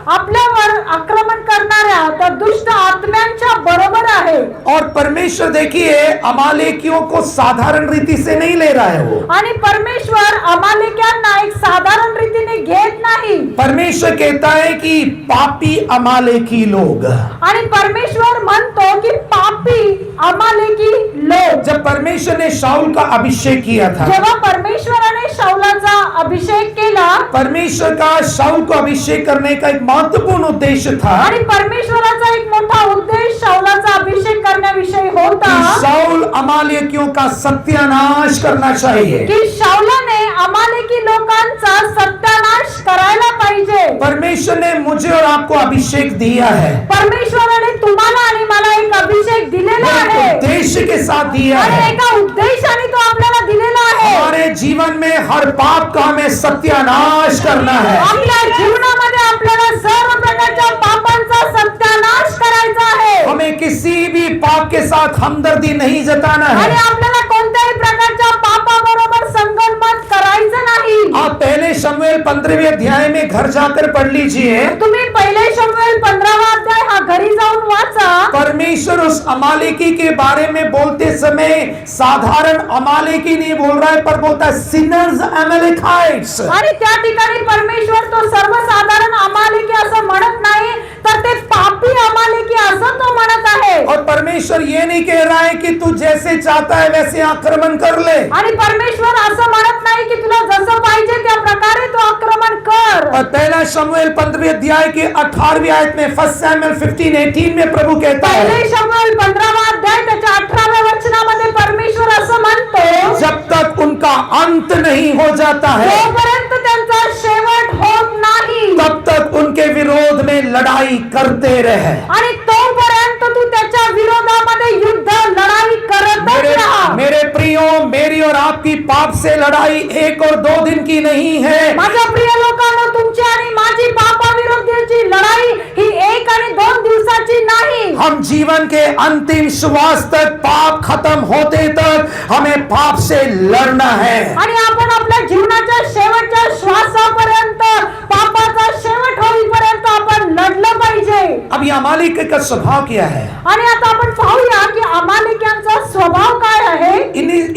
आपल्यावर आक्रमण करणाऱ्या त्या दुष्ट आत्म्यांच्या बरोबर आहे। और परमेश्वर देखिए अमालेकियों को साधारण रीति से नहीं ले रहा है वो। आणि परमेश्वर अमालेक्यांना एक साधारण रीतीने घेत नाही। परमेश्वर कहता है कि पापी अमालेकी लोग। आणि परमेश्वर म्हणतो की पापी अमालेकी लोक। जब परमेश्वर ने शाऊल का अभिषेक किया था, जेव्हा परमेश्वराने शाऊलाचा अभिषेक केला, परमेश्वर का शाऊल को अभिषेक करने का एक महत्वपूर्ण उद्देश्य था आणि परमेश्वराचा एक मोठा उद्देश शाऊलाचा अभिषेक करण्याविषयी होता कि शाऊल अमालेकियों का सत्यानाश करना चाहिए। की शाऊलाने अमालेकी लोकांचा सत्यानाश करायला पाहिजे। परमेश्वर ने मुझे और आपको अभिषेक दिया है, परमेश्वराने तुम्हाला आणि मला एक अभिषेक दिलेला वो एक आहे उद्देश्य के साथ दिया आणि है। एका उद्देशाने तो आपल्याला दिलेला आहे। जीवन में हर पाप का हमें सत्यानाश करना है। आपल्या जीवनामध्ये आपल्याला सर्व प्रकारच्या पापांचा सत्यानाश करायचा आहे हमें किसी भी पाप के साथ हमदर्दी नहीं जताना आणि है। आपल्याला कोणत्याही प्रकारच्या पापाबरोबर संगनमत करायचं नाही। आप पहले शमूएल 15वें अध्याय में घर जाकर पढ़ लीजिए। तुम्ही पहिले शमूएल 15वां अध्याय हा घरी जाऊन वाचा। परमेश्वर उस अमालेकी के बारे में बोलते समय साधारण अमालेकी नहीं बोल रहा है, पर बोलता है सिनर्स अमालेकाइट्स। आणि त्या ठिकाणी परमेश्वर तो सर्वसाधारण अमालेकी असं म्हणत नाही, तर ते पापी अमालेकी असं तो म्हणत आहे। और परमेश्वर ये नहीं कह रहा है कि तू जैसे चाहता है वैसे आक्रमण कर ले। आणि परमेश्वर असं म्हणत नाही की तुला जसं पाहिजे त्या प्रकारे तू आक्रमण कर। और पहला शमूएल 15वें अध्याय के 18वीं आयत में 1 सैमुएल 15:18 में प्रभु कहता है, पहिले शमूएल 15वां अध्याय त्याच्या 18व्या वचनामध्ये परमेश्वर असं म्हणतो, जब तक उनका अंत नहीं हो जाता है जोपर्यंत त्यांचा शेवट होत नाही तब तक उनके विरोध में लड़ाई करते रहे। आणि तोपर्यंत तू त्याच्या विरोधामध्ये युद्ध लढाई करतच मेरे राहा। मेरे प्रियो, मेरी और आपकी पाप से लड़ाई 1 और 2 दिन की नहीं है। माझ्या प्रिय लोकांनो, तुमची आणि माझी पापाविरुद्धची लढाई ही 1 आणि 2 दिवसाची नाही। हम जीवन के अंतिम श्वास तक, पाप खत्म होते तक हमें पाप से लड़ना है। आणि आपण आपल्या जीवनाच्या शेवटच्या श्वासापर्यंत, पापाचा शेवट होईपर्यंत आपण लढलं पाहिजे। अब ये अमालेक का स्वभाव क्या है? आणि आता आपण पाहूया की अमालेक्यांचा स्वभाव काय आहे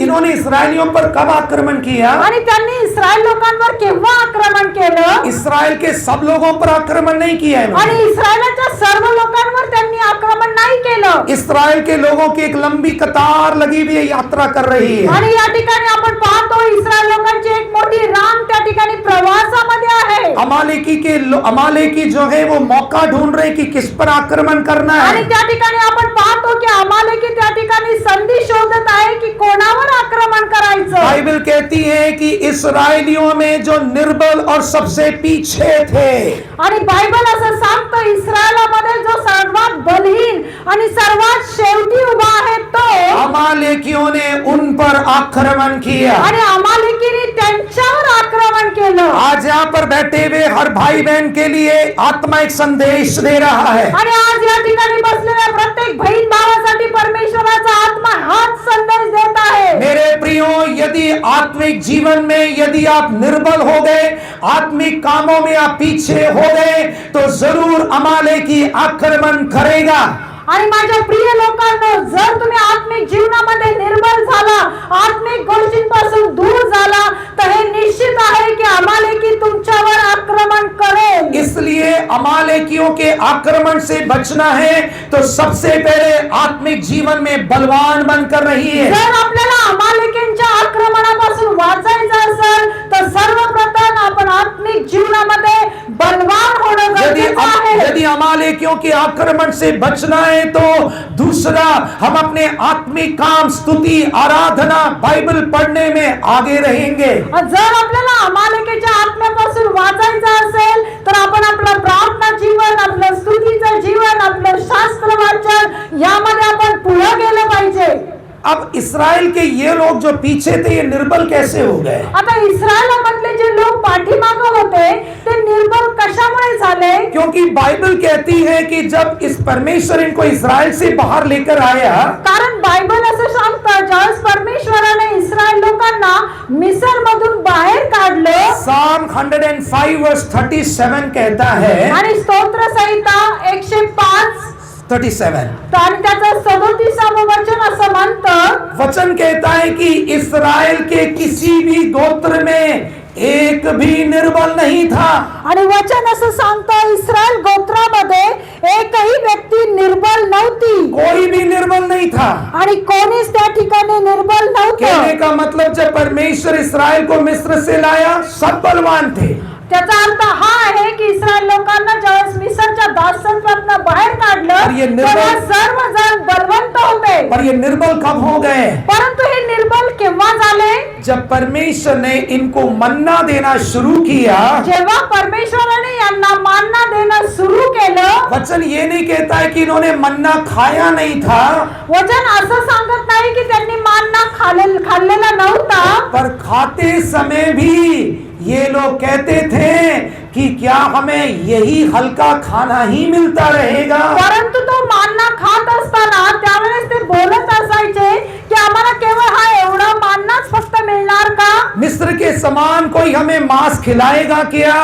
इन्होंने इसराइलियों पर कब आक्रमण किया? आणि त्यांनी इस्रायल लोकांवर केव्हा आक्रमण केलं? इसराइल के सब लोगों पर आक्रमण नहीं किया इन्होंने। आणि इस्रायलाच्या सर्व लोकांवर त्यांनी आक्रमण नाही केलं। इसराइल के लोगों की एक लंबी कतार लगी हुई यात्रा कर रही है। आणि या ठिकाणी आपण पाहतो इस्रायल लोकांची एक मोठी रांग त्या ठिकाणी प्रवासामध्ये आहे। अमालेकी जो है वो मौका ढूंढ रहे कि किस पर आक्रमण करना आणि है। त्या ठिकाणी आपण पाहतो की अमालेकी त्या ठिकाणी संधी शोधत आहे की कोणावर आक्रमण करायचं। बाइबल कहती है कि इस्राएलियों में जो निर्बल और सबसे पीछे थे, आणि बायबल असं सांगतं इस्रायलामध्ये जो सर्वात बलहीन आणि सर्वात शेवटी उभा आहे तो अमालेकियों ने उन पर आक्रमण किया। आणि अमालेकीने त्यांच्यावर आक्रमण केलं। आज यहाँ पर बैठे हुए हर भाई बहन के लिए आत्मा एक संदेश दे रहा है। आणि आज या ठिकाणी बसलेल्या प्रत्येक बहीण भावासाठी परमेश्वराचा आत्मा हाच संदेश देत आहे। मेरे प्रियो, यदि आत्मिक जीवन में यदि आप निर्बल हो गए, आत्मिक कामों में आप पीछे हो गए, तो जरूर अमालेकी आक्रमण करेगा। आणि माझ्या प्रिय लोकांनो, जर तुम्ही आत्मिक जीवनामध्ये निर्बल झाला, आत्मिक गोष्टींपासून दूर झाला, तर हे निश्चित आहे की अमालेकी तुमच्यावर आक्रमण करेल। इसलिए अमालेकियों के आक्रमण से बचना है तो सबसे पहले आत्मिक जीवन में बलवान बनकर रहिए। जर आपल्याला अमालेकींच्या आक्रमणापासून वाचायचं असेल तर सर्वप्रथम आपण आत्मिक जीवनामध्ये बलवान होणं गरजेचं आहे। यदि अमालेकियों के आक्रमण से बचना है तो दूसरा, हम अपने आत्मिक काम, स्तुति, आराधना, बाइबल पढ़ने में आगे रहेंगे। जर आपल्याला अमालेकीच्या आत्म्यापासून वाचायचं असेल तर आपण आपलं प्रार्थना जीवन, आपलं स्तुतीचं जीवन, आपलं शास्त्र वाचन यामध्ये आपण पुढे गेलं पाहिजे। अब इस्राएल के ये लोग जो पीछे थे, ये निर्बल कैसे हो गए? आता इस्रायलामधले जे लोक पाठीमागे होते ते निर्बल कशामुळे झाले? क्योंकि बाइबल कहती है कि जब इस परमेश्वर इनको इस्राएल से बाहर लेकर आया, कारण बायबल असं सांगतं ज्यावेळेस परमेश्वराने इस्रायल लोकांना मिस्र मधून बाहेर काढलं, साम 105 वर्स 37 कहता है, आणि स्तोत्र संहिता 105 37 आणि त्याचं 37वं वचन असं म्हणतं, वचन कहता है कि इस्राएल के किसी भी गोत्र में एक भी निर्बल नहीं था। आणि वचन असं सांगतं इस्रायल गोत्रामध्ये एकही व्यक्ती निर्बल नव्हती, कोई भी निर्बल नहीं था। आणि कोणीच त्या ठिकाणी निर्बल कहने नव्हतं। का मतलब जब परमेश्वर इस्राएल को मिस्र से लाया, सब बलवान थे। त्याचा अर्थ हा आहे की इस्रायल लोकांना ज्यावेळेस मिस्रच्या दासत्वातनं बाहेर काढलं और ये निर्बल- तेव्हा सर्वजण बलवंत होते, पर ये निर्बल कब हो गए? परंतु हे निर्बल केव्हा झाले? जब परमेश्वर ने इनको मन्ना देना शुरू किया। जेव्हा परमेश्वराने यांना मानना देणं सुरू केलं। वचन ये नहीं कहता है कि इन्होंने मन्ना खाया नहीं था, वचन असं सांगत नाही की त्यांनी मानना खाल्लेला नव्हता, पर खाते समय भी ये लोग कहते थे कि क्या हमें यही हल्का खाना ही मिलता रहेगा। परंतु तो मानना खात असताना त्यावेळेस ते बोलत असायचे की आम्हाला केवळ हा एवढा माननाच फक्त मिळणार का? मिस्र के समान कोई हमें मांस खिलाएगा क्या?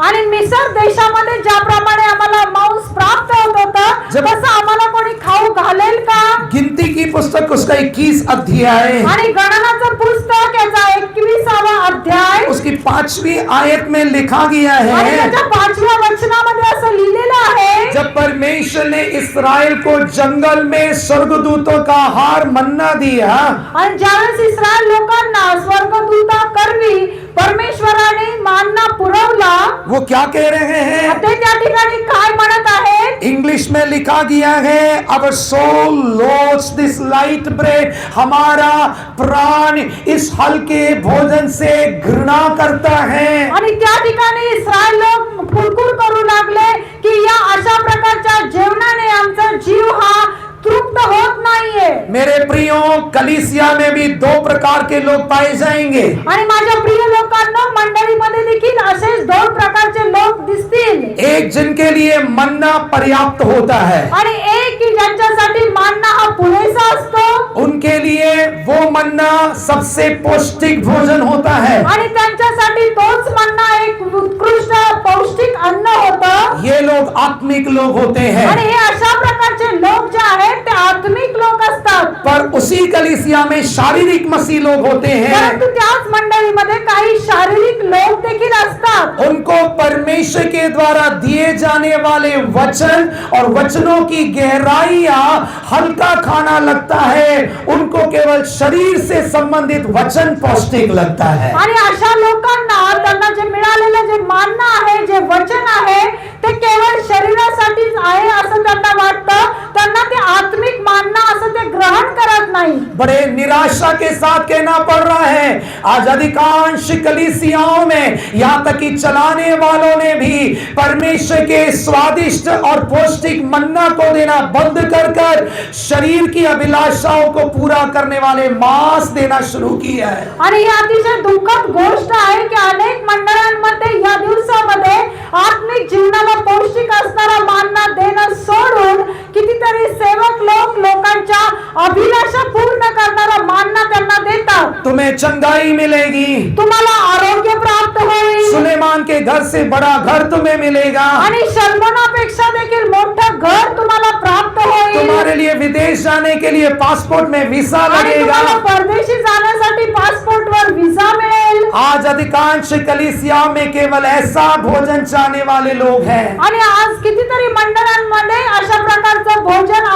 आणि मिस्र देशामध्ये ज्याप्रमाणे आम्हाला मांस प्राप्त होत होतं जब- तसं आम्हाला कोणी खाऊ घालेल का? गिनती की पुस्तक उसका 21 अध्याय, आणि गणनाचं पुस्तक याचा 21वा अध्याय उसकी 5वीं आयत में लिखा गया आणि है, त्याच्या 5व्या वचनामध्ये असं लिहिलेलं आहे, जब परमेश्वर ने इस्राएल को जंगल में स्वर्गदूतों का आहार मन्ना दिया, आणि ज्यावेळेस इस्रायल लोकांना स्वर्गदूता करवी परमेश्वराने मानना पुरवला, वो क्या कह रहे हैं? ते त्या ठिकाणी काय म्हणत आहेत? इंग्लिश में लिखा गया है, our soul loads this light bread, हमारा प्राण इस हल्के भोजन से घृणा करता है। आणि त्या ठिकाणी इस्रायल लोक कुरकुर करू लागले की या अशा प्रकारच्या जेवणाने आमचा जीव हा तृप्त होत नाहीये। मेरे प्रियो, कलीसिया में भी 2 प्रकार के लोग पाए जाएंगे। आणि माझ्या प्रिय लोकांना मंडळीमध्ये देखील असेच 2 प्रकारचे लोक दिसतील। एक जिनके लिए मन्ना पर्याप्त होता है, आणि एक की ज्यांच्यासाठी मानना हा पुरेसा असतो, उनके लिए वो मन्ना सबसे पौष्टिक भोजन होता है। आणि त्यांच्यासाठी तोच मानना एक उत्कृष्ट पौष्टिक अन्न होतं। ये लोग आत्मिक लोग होते आणि हैं। हे अशा प्रकारचे लोक जे आहेत ते आत्मिक लोक असतात, पर उसी कलीसिया में शारीरिक मसीह लोग होते हैं। परंतु त्याच मंडळीमध्ये काही शारीरिक लोक देखील असतात। उनको परमेश्वर के द्वारा दिए जाने वाले वचन और वचनों की गहराइयां हल्का खाना लगता है, उनको केवल शरीर से संबंधित वचन पौष्टिक लगता है। आणि अशा लोकांना त्यांना जे मिळालेलं जे मानना आहे, जे वचन आहे ते केवळ शरीरासाठीच आहे असं त्यांना वाटतं, त्यांना ते आत्मिक मानना असं ते ग्रहण करत नाही। बड़े निराशा के साथ कहना पड़ रहा है, आज अधिकांश कलीसियाओं में, यहाँ तक कि चलाने वालों ने भी परमेश्वर के स्वादिष्ट और पौष्टिक मन्ना को देना बंद कर शरीर की अभिलाषाओं को पूरा करने वाले मांस देना शुरू किया है। आणि ही अतिशय दुःखद गोष्ट आहे की अनेक मंडळांमध्ये या दिवसामध्ये आत्मिक जीवनाला पौष्टिक असणारा मानना देणं सोडून कितीतरी सेवक लोक लोकांच्या अभिलाषा पूर्ण करणारा मानना त्यांना देतात। तुम्हें चंगाई मिलेगी, तुम्हाला आरोग्य प्राप्त होईल, सुलेमान के घर से बड़ा घर तुम्हें मिलेगा, आणि शल्मोनापेक्षा देखील मोठं घर तुम्हाला प्राप्त होईल, तुम्हारे लिए विदेश जाने के लिए पासपोर्ट में वीसा आणि लगेगा। तुम्हाला परदेशी जाण्यासाठी पासपोर्टवर व्हिसा मिळेल। आज अधिकांश कलीसिया में केवल ऐसा भोजन चाहने वाले लोग हैं। आणि आज कितीतरी मंडळांमध्ये अशा प्रकारचं भोजन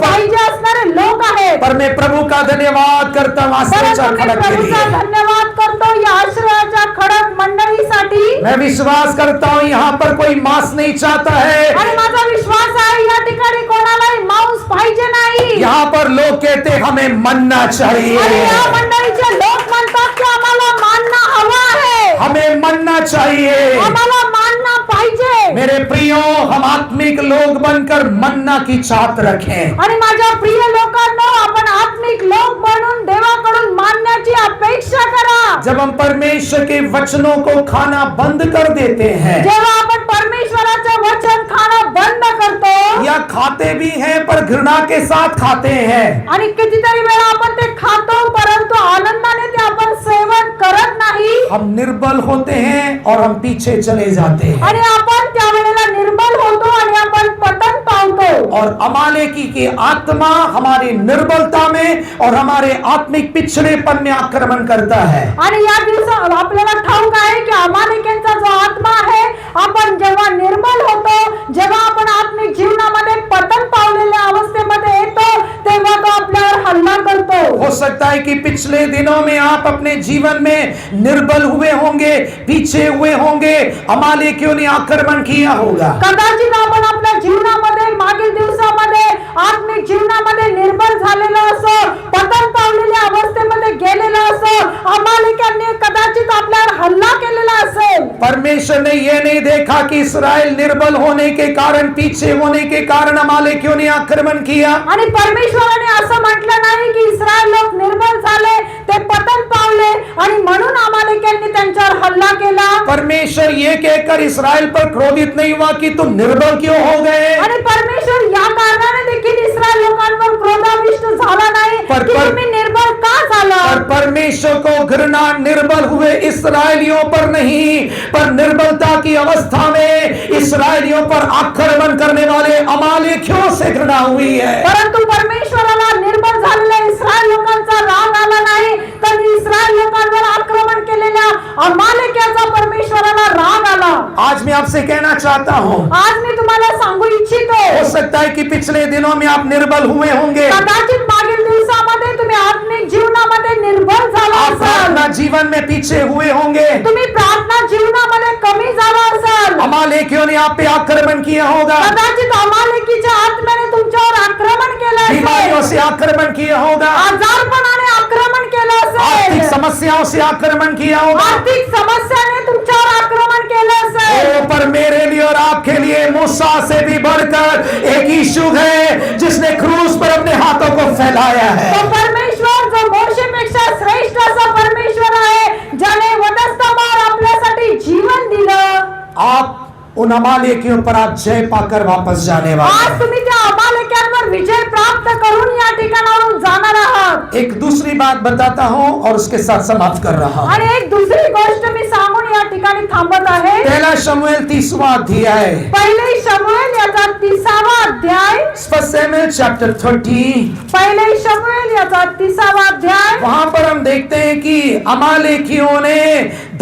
पाहिजे असणारे लोक आहेत। पर मैं प्रभु का धन्यवाद करता हूँ आश्रयाच्या परंतु मी खडक के प्रभूचा लिए। धन्यवाद करतो या आश्रयाच्या खडक मंडळीसाठी। मैं विश्वास करता हूँ यहाँ पर कोई मांस नहीं चाहता है। आणि माझा विश्वास आहे या ठिकाणी कोणालाही मांस पाहिजे नाही। यहाँ पर लोग कहते हमें मन्ना चाहिए, आणि या मंडळीचे लोक म्हणतात की आम्हाला मानना हवा आहे, हमें मन्ना चाहिए। आम्हाला मानना पाहिजे। मेरे प्रियो, हम आत्मिक लोग बनकर मन्ना की चाहत रखें। आणि माझ्या प्रिय लोकांनो, आपण आत्मिक लोक बनून देवाकडून मानण्याची अपेक्षा करा। जब हम परमेश्वर के वचनों को खाना बंद कर देते हैं, जेव्हा आपण परमेश्वराचे वचन खाणं बंद करतो, या खाते भी हैं पर घृणा के साथ खाते हैं, आणि कितीतरी वेळा आपण ते खातो परंतु आनंदाने ते आपण सेवन करत नाही, हम निर्बल होते हैं और हम पीछे चले जाते हैं। आणि आपण त्यावेळेला निर्बल होतो आणि आपण पतन पावतो। और अमालेकी की आत्मा हमारी निर्बलता में और हमारे आत्मिक पिछड़ेपन में आक्रमण करता है। आणि या दिवसात आपल्याला ठाऊक आहे की अमालेकीचा जो आत्मा आहे, आपण जेव्हा निर्बल होतो, जेव्हा आपण आत्मिक जीवनामध्ये पतन पावलेल्या अवस्थेमध्ये येतो, तेव्हा तो आपल्यावर हल्ला करतो. हो सकता है कि पिछले दिनों में आप अपने जीवन में निर्बल हुए होंगे, पीछे हुए होंगे, अमालेकियों ने आक्रमण किया होगा. कदाचित आपण आपल्या जीवनामध्ये मागील दिवसामध्ये आत्मिक जीवनामध्ये निर्बल झालेलो असो, पतन पावलेल्या अवस्थेमध्ये गेलेलो असो, अमालेक्यांनी कदाचित आपल्यावर हल्ला केलेला असेल. परमेश्वर ने यह नहीं देखा कि इस्राएल निर्बल होने के कारण, पीछे होने के कारण अमालेकियों ने आक्रमण किया. आणि परमेश्वराने असं म्हटलं नाही की इस्रायल लोक निर्बल झाले, ते पतन पावले आणि म्हणून अमालेक्यांनी त्यांच्यावर हल्ला केला. परमेश्वर ये कहकर इस्राएल पर क्रोधित नहीं हुआ कि तुम निर्बल क्यों हो गए. आणि परमेश्वर या कारणाने देखील इस्रायल लोकांवर क्रोधाविष्ट झाला नाही की तुम्ही निर्बल का झाला. पर परमेश्वर को घृणा निर्बल हुए इस्राएलियों पर नहीं, पर निर्बलता की अवस्था में इस्राएलियों पर आक्रमण करने वाले अमालेकियों से घृणा हुई है. परंतु परमेश्वराला निर्बल झालेल्या इस्रायल लोकांचा राग आला नाही, तर इस्रायल लोकांवर आक्रमण केलेल्या अमालेक्याचा परमेश्वराला राग आला. आज मैं आपसे कहना चाहता हूँ, आज मी तुम्हाला सांगू इच्छितो, हो सकता है कि पिछले दिनों में आप निर्बल हुए होंगे, कदाचित मागील दिवसामध्ये तुम्ही आत्मिक जीवनामध्ये निर्बल झाला आप असाल, प्रार्थना जीवन में पीछे हुए होंगे, तुम्ही प्रार्थना जीवनामध्ये कमी झाला असाल, अमालेकियों ने आप पे आक्रमण किया होगा, कदाचित अमालेकीच्या आत्म्याने तुमच्यावर आक्रमण केलं बीमारियों असेल, से आक्रमण किया होगा, आजारपणाने आक्रमण केलं आर्थिक असेल, समस्याओं से आक्रमण किया होगा. आर्थिक समस्याने तुमच्यावर आक्रमण केलं असेल. ओ, पर मेरे लिए और आपके लिए मूसा से भी बढ़कर एक यीशु है जिसने क्रूस पर अपने हाथों को फैलाया है. तो परमेश्वर जो मोशेपेक्षा श्रेष्ठ असा परमेश्वर आहे, ज्याने वधस्तंभावर आपल्यासाठी जीवन दिलं. आप उन अमालेकियों पर आप जय पाकर वापस जाने वाले आज हैं. तुम्ही त्या अमालेक्यांवर विजय प्राप्त करून या ठिकाणावरून जाणार आहात. एक दूसरी बात बताता हूं और उसके साथ समाप्त कर रहा हूं. आणि एक दुसरी गोष्ट मी सांगून या ठिकाणी थांबत आहे. पहला शमूएल 30वां अध्याय, पहिले शमूएल याचा 30वा अध्याय, फर्स्ट सैमुएल चैप्टर 30. पहिले शमूएल याचा 30वा अध्याय. वहां पर हम देखते हैं कि अमालेकियों ने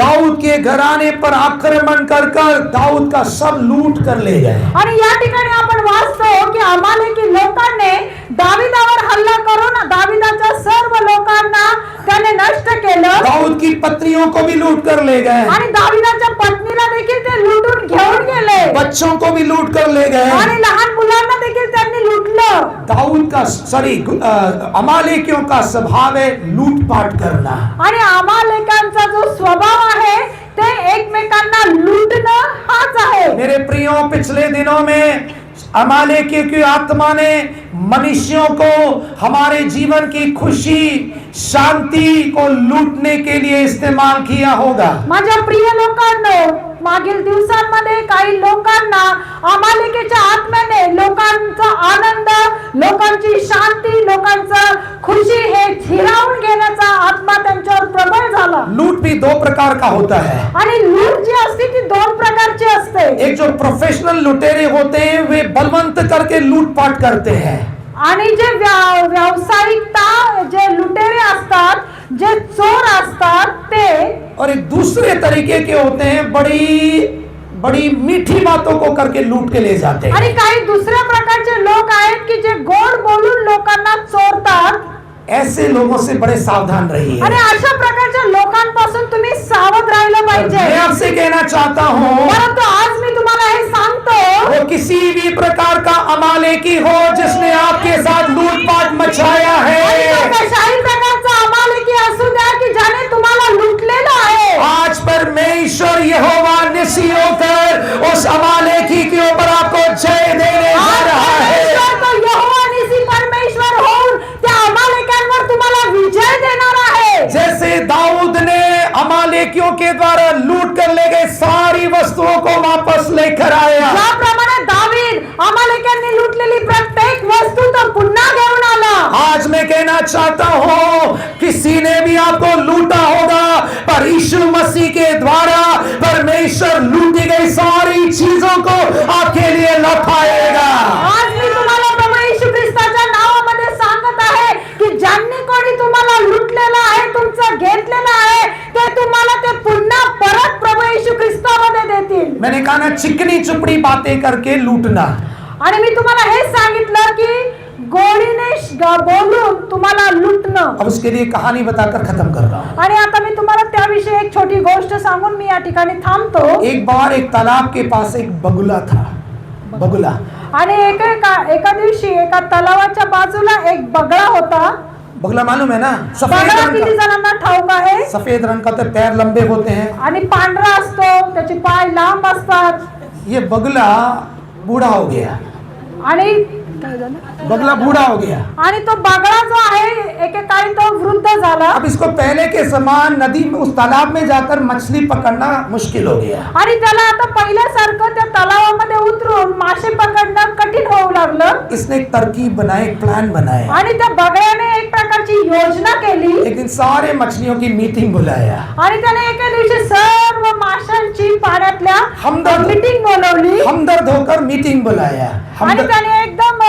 दाऊद के घराने पर आक्रमण कर दाऊद का सब लूट कर ले गए. आणि या ठिकाणी आपण वाचतो की अमालेकी लोकांनी दाविदावर हल्ला करून दाविदाच्या सर्व लोकांना त्याने नष्ट केलं. दाऊद की पत्नियों को भी लूट कर ले गए, आणि दाविदाच्या पत्नीला देखील ते लुटून घेऊन गेले. बच्चों को भी लूट कर ले गए. आणि लहान मुलांना देखील त्यांनी लुटलं. दाऊद का अमालेकियों का स्वभाव है लूटपाट करना. आणि अमालेकांचा जो स्वभाव आहे ते एकमेकांना लुटणं हाच आहे. मेरे प्रियो, पिछले दिनों में अमालेकियों की आत्मा ने मनुष्यों को हमारे जीवन की खुशी, शांति को लूटने के लिए इस्तेमाल किया होगा. माझ्या प्रिय लोकांनो, मागील दिवसांमध्ये काही लोकांना अमालेकीच्या आत्म्याने लोकांचा आनंद, लोकांची शांती, लोकांचं खुशी हे हिरावून घेण्याचा आत्मा त्यांच्यावर प्रबळ झाला. लूट भी दो प्रकार का होता है. आणि लूट जी असते ती दोन प्रकारची असते. एक जो प्रोफेशनल लुटेरे होते हैं वे बलवंत करके लूटपाट करते हैं. आणि जे व्यावसायिकता जे लुटेरे असतात, जे चोर असतात ते. और एक दूसरे तरीके के होते हैं, बड़ी बड़ी मीठी बातों को करके लूट के ले जाते हैं. आणि काही दुसऱ्या प्रकारचे लोक आहेत की जे गोड बोलून लोकांना चोरतात. ऐसे लोगों से बड़े सावधान रहिए. आणि अशा प्रकारच्या लोकांपासून तुम्ही सावध राहिलं पाहिजे. मैं आपसे कहना चाहता हूँ, परंतु आज मी तुम्हाला हे सांगतो, वो किसी भी प्रकार का अमालेकी हो जिसने आपके साथ लूटपाट मचाया है, कशाही प्रकारचा अमालेकी असू द्या की ज्याने तुम्हाला लुटलेलं आहे, आज परमेश्वर यहोवा निसी होकर उस अमालेकी के ऊपर आपको जय देने जा रहा है. यहोवा निसी परमेश्वर होऊन त्या अमालेकांवर तुम्हाला विजय देणार आहे. जैसे दाऊद ने अमालेकियों के द्वारा लूट कर ले गए सारी वस्तुओं को वापस लेकर आया. ज्याप्रमाणे दावीद अमालेकांनी लुटलेली प्रत्येक वस्तू तो पुन्हा घेऊन आला. आज मैं कहना चाहता हूँ, किसी ने भी आपको लूटा होगा, पर यीशु मसीह के द्वारा परमेश्वर लूटी गई सारी चीजों को आपके लिए लौटाएगा. आज मी तुम्हाला प्रभू येशू ख्रिस्ताच्या नावामध्ये सांगत आहे की ज्यांनी कोणी तुम्हाला लुटलेलं आहे, तुमचं घेतलेलं आहे, ते तुम्हाला ते पुन्हा परत प्रभू येशू ख्रिस्तामध्ये देतील. मैंने कहा ना, चिकनी चुपड़ी बातें करके लूटना. आणि मी तुम्हाला हे सांगितलं की गोळीने बोलून तुम्हाला लुटणं. अब उसके लिए कहानी बताकर खत्म कर रहा हूँ. आणि आता मी तुम्हाला त्याविषयी एक छोटी गोष्ट सांगून मी या ठिकाणी थांबतो. एक बार एक तालाब के पास एक बगुला था. बगुला. आणि एका दिवशी एका तलावाच्या बाजूला एक बगळा होता. बगुला मालूम है ना? सफेद बगळा रंग किती का. जणांना ठाऊक आहे? सफेद रंग का, तो पैर लंबे होते हैं. आणि पांढरा असतो, त्याचे पाय लांब असतात. ये बगुला बूढ़ा हो गया. आणि काय झालं? बगुला बूढ़ा हो गया. आणि तो बगळा जो आहे एकेकाळी तो वृद्ध झाला. अब इसको पहले के समान नदी में, उस तालाब में जाकर मछली पकड़ना मुश्किल हो गया. आणि त्याला आता पहिल्यासारखं त्या तलावामध्ये उतरून मासे पकडणं कठीण होऊ लागलं. इसने एक तरकीब बनाई, एक प्लान बनाया. आणि त्या बगळ्याने एक प्रकारची योजना केली. एक दिन सारे मछलियों की मीटिंग बुलाया. आणि त्याने एका दिवशी सर्व माशांची पाण्यातल्या हमदर्द मीटिंग बोलवली. हमदर्द होकर मीटिंग बुलाया. आणि त्याने एकदम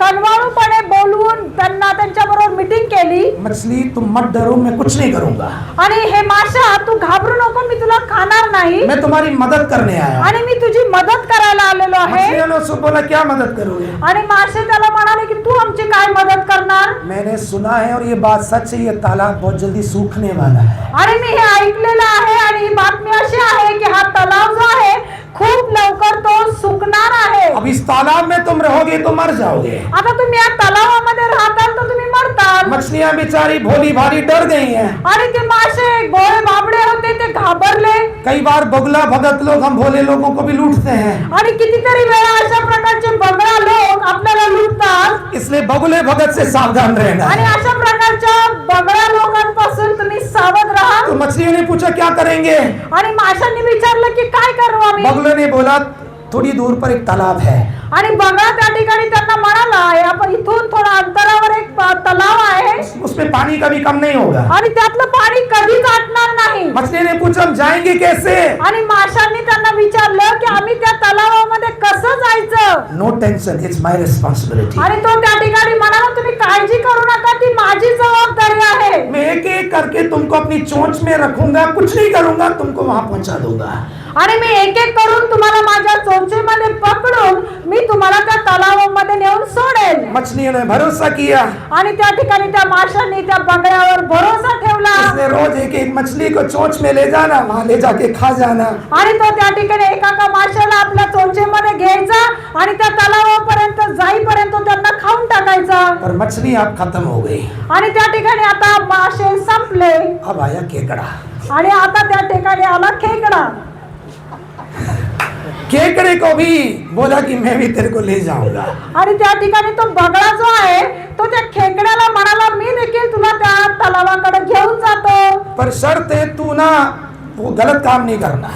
कणवाळूपणे बोलवून त्यांना त्यांच्याबरोबर मीटिंग केली. मछली तुम मत डरो, मैं कुछ नहीं करूंगा. आणि हे माशा तू घाबरू नको, मी तुला खाणार नाही. मैं तुम्हारी मदद करने आया. आणि मी तुझी मदत करायला आलेलो आहे. मछलियों ने उसको बोला, क्या मदद करोगे? आणि मासे त्याला म्हणाले की तू आमची काय मदत करणार? मैंने सुना है और ये बात सच है, ये तालाब बहुत जल्दी सूखने वाला है. आणि मी हे ऐकलेलं आहे आणि ही बातमी अशी आहे की हा तलाव जो आहे खूप लवकर तो सुकणार आहे. अब इस तालाब में तुम रहोगे तो मर जाओगे. आता तुम्ही या तलावामध्ये राहताल तर तुम्ही मरताल. मछलियां बेचारी भोली भारी डर गई हैं. आणि ते मासे गोळे बाबडे होते, ते घाबरले. कई बार बगुला भगत लोग हम भोले लोगों को भी लूटते हैं. आणि कितीतरी वेळा अशा प्रकारचे बगळा लोक आपल्याला लुटतात. इसलिए बगुले भगत से सावधान रहना आणि है. अशा प्रकारच्या बगळा लोकांपासून तुम्ही सावध राहा. तो मछलियों ने पूछा, क्या करेंगे? आणि माशांनी विचारलं की काय करू आम्ही? बगुले ने बोला, थोड़ी दूर पर एक तालाब है. आणि बगळा त्या ठिकाणी त्यांना म्हणाला आपण इथून थोडा अंतरावर एक तलाव आहे उसमें पानी का भी कम नहीं होगा. आणि त्यातलं पाणी कधीच आटणार नाही. मछली ने पूछा, हम जाएंगे कैसे? आणि माशांनी त्यांना विचारलं की आम्ही त्या तलावामध्ये कसं जायचं? No tension, it's my responsibility. आणि तो त्या ठिकाणी म्हणाला तुम्ही काळजी करू नका, ती माझी जबाबदारी आहे. मैं एक एक करके तुमको अपनी चोंच में रखूंगा, कुछ नहीं करूंगा, तुमको वहां पहुंचा दूंगा. आणि मी एक एक करून तुम्हाला माझ्या चोचेमध्ये पकडून मी तुम्हाला त्या तलावामध्ये नेऊन सोडेल. मछलियों ने भरोसा किया. आणि त्या ठिकाणी त्या माशांनी त्या बगळ्यावर भरोसा ठेवला. इसने रोज एक एक मछली को चोंच में ले जाना, वहां ले जाके खा जाना. आणि तो त्या ठिकाणी एका माशाला आपल्या चोचेमध्ये घ्यायचा आणि त्या तलावापर्यंत जाईपर्यंत त्यांना खाऊन टाकायचा. पर मछली अब खत्म हो गई. आणि त्या ठिकाणी आता मासे संपले. अब आया केकड़ा. आणि आता त्या ठिकाणी आला खेकडा. केकड़े को भी बोला कि मैं भी तेरे को ले जाऊंगा. आणि त्या ठिकाणी तो बगळा जो आहे तो त्या खेकड्याला म्हणाला मी देखील तुला त्या तलावाकडे घेऊन जातो. पर शर्त है तू ना वो गलत काम नहीं करना.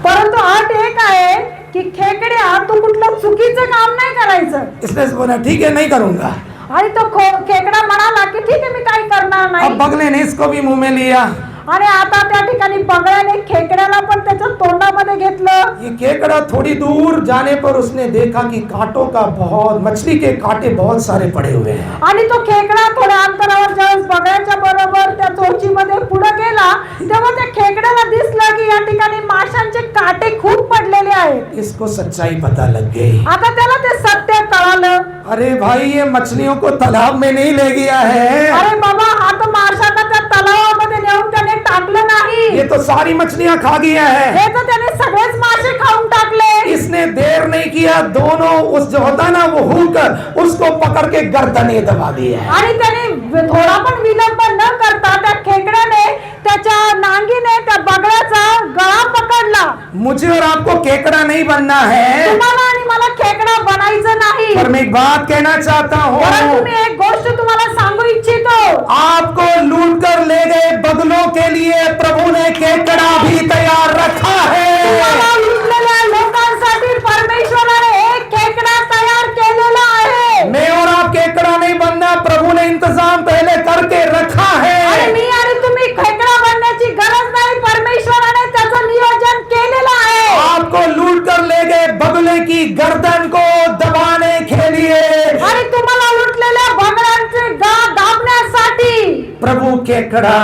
परंतु अट एक आहे की खेकड्या तू कुठलं चुकीचं काम नाही करायचं. इसने बोला, ठीक है, नहीं करूंगा. आणि तो खेकडा म्हणाला की ठीक आहे मी काही करणार अब नाही. बगले ने इसको भी मुंह में लिया. आणि आता त्या ठिकाणी बगळ्याने खेकड्याला पण त्याच्या तोंडामध्ये घेतलं. ये केकड़ा थोड़ी दूर जाने पर उसने देखा कि कांटों का बहुत, मछली के कांटे बहुत सारे पड़े हुए हैं. आणि तो खेकडा थोड्या अंतरावर ज्यावेळेस बगळ्याच्या बरोबर त्या चोचीमध्ये पुढे गेला तेव्हा त्या खेकड्याला दिसलं की या ठिकाणी माशांचे काटे खूप पडलेले आहेत. इसको सच्चाई पता लग गई. आता त्याला ते सत्य कळालं. अरे भाई, ये मछलियों को तालाब में नहीं ले गया है. अरे बाबा, हा तो माशांना त्या तलावामध्ये नेऊन त्याने टाकलं नाही. ये तो सारी मछलियां खा गया है. हे तर त्याने सगळेच मासे खाऊन टाकले. इसने देर नहीं किया, दोनों उस जो होता ना वो हुक, उसको पकड़ के गर्दने दबा दिया. आणि त्याने थोडा पण विलंब न करता त्या खेकड्याने त्याच्या नांगीने त्या बगळ्याचा गळा पकडला. मुझे और आपको केकड़ा नहीं बनना है. तुम्हाला आणि मला खेकडा बनायचं नाही. पर मैं एक बात कहना चाहता परंतु हूँ, मी एक गोष्ट तुम्हाला सांगू इच्छितो. आपको लूट कर ले गए बगलों के लिए प्रभु ने केकड़ा भी तैयार रखा है. तुम्हाला लुटलेल्या लोकांसाठी परमेश्वराने एक खेकडा तयार केलेला आहे. मैं और आप केकड़ा नहीं बनना, प्रभु ने इंतजाम पहले करके रखा आणि है. मी आणि तुम्ही खेकडा बनण्याची गरज नाही, परमेश्वराने त्याचं नियोजन केलेलं आहे. आपको लूट कर ले गए बगले की गर्दन को दबाने के लिए आणि तुम्हाला लुटलेल्या बगळ्यांचे दाबण्यासाठी प्रभु केकड़ा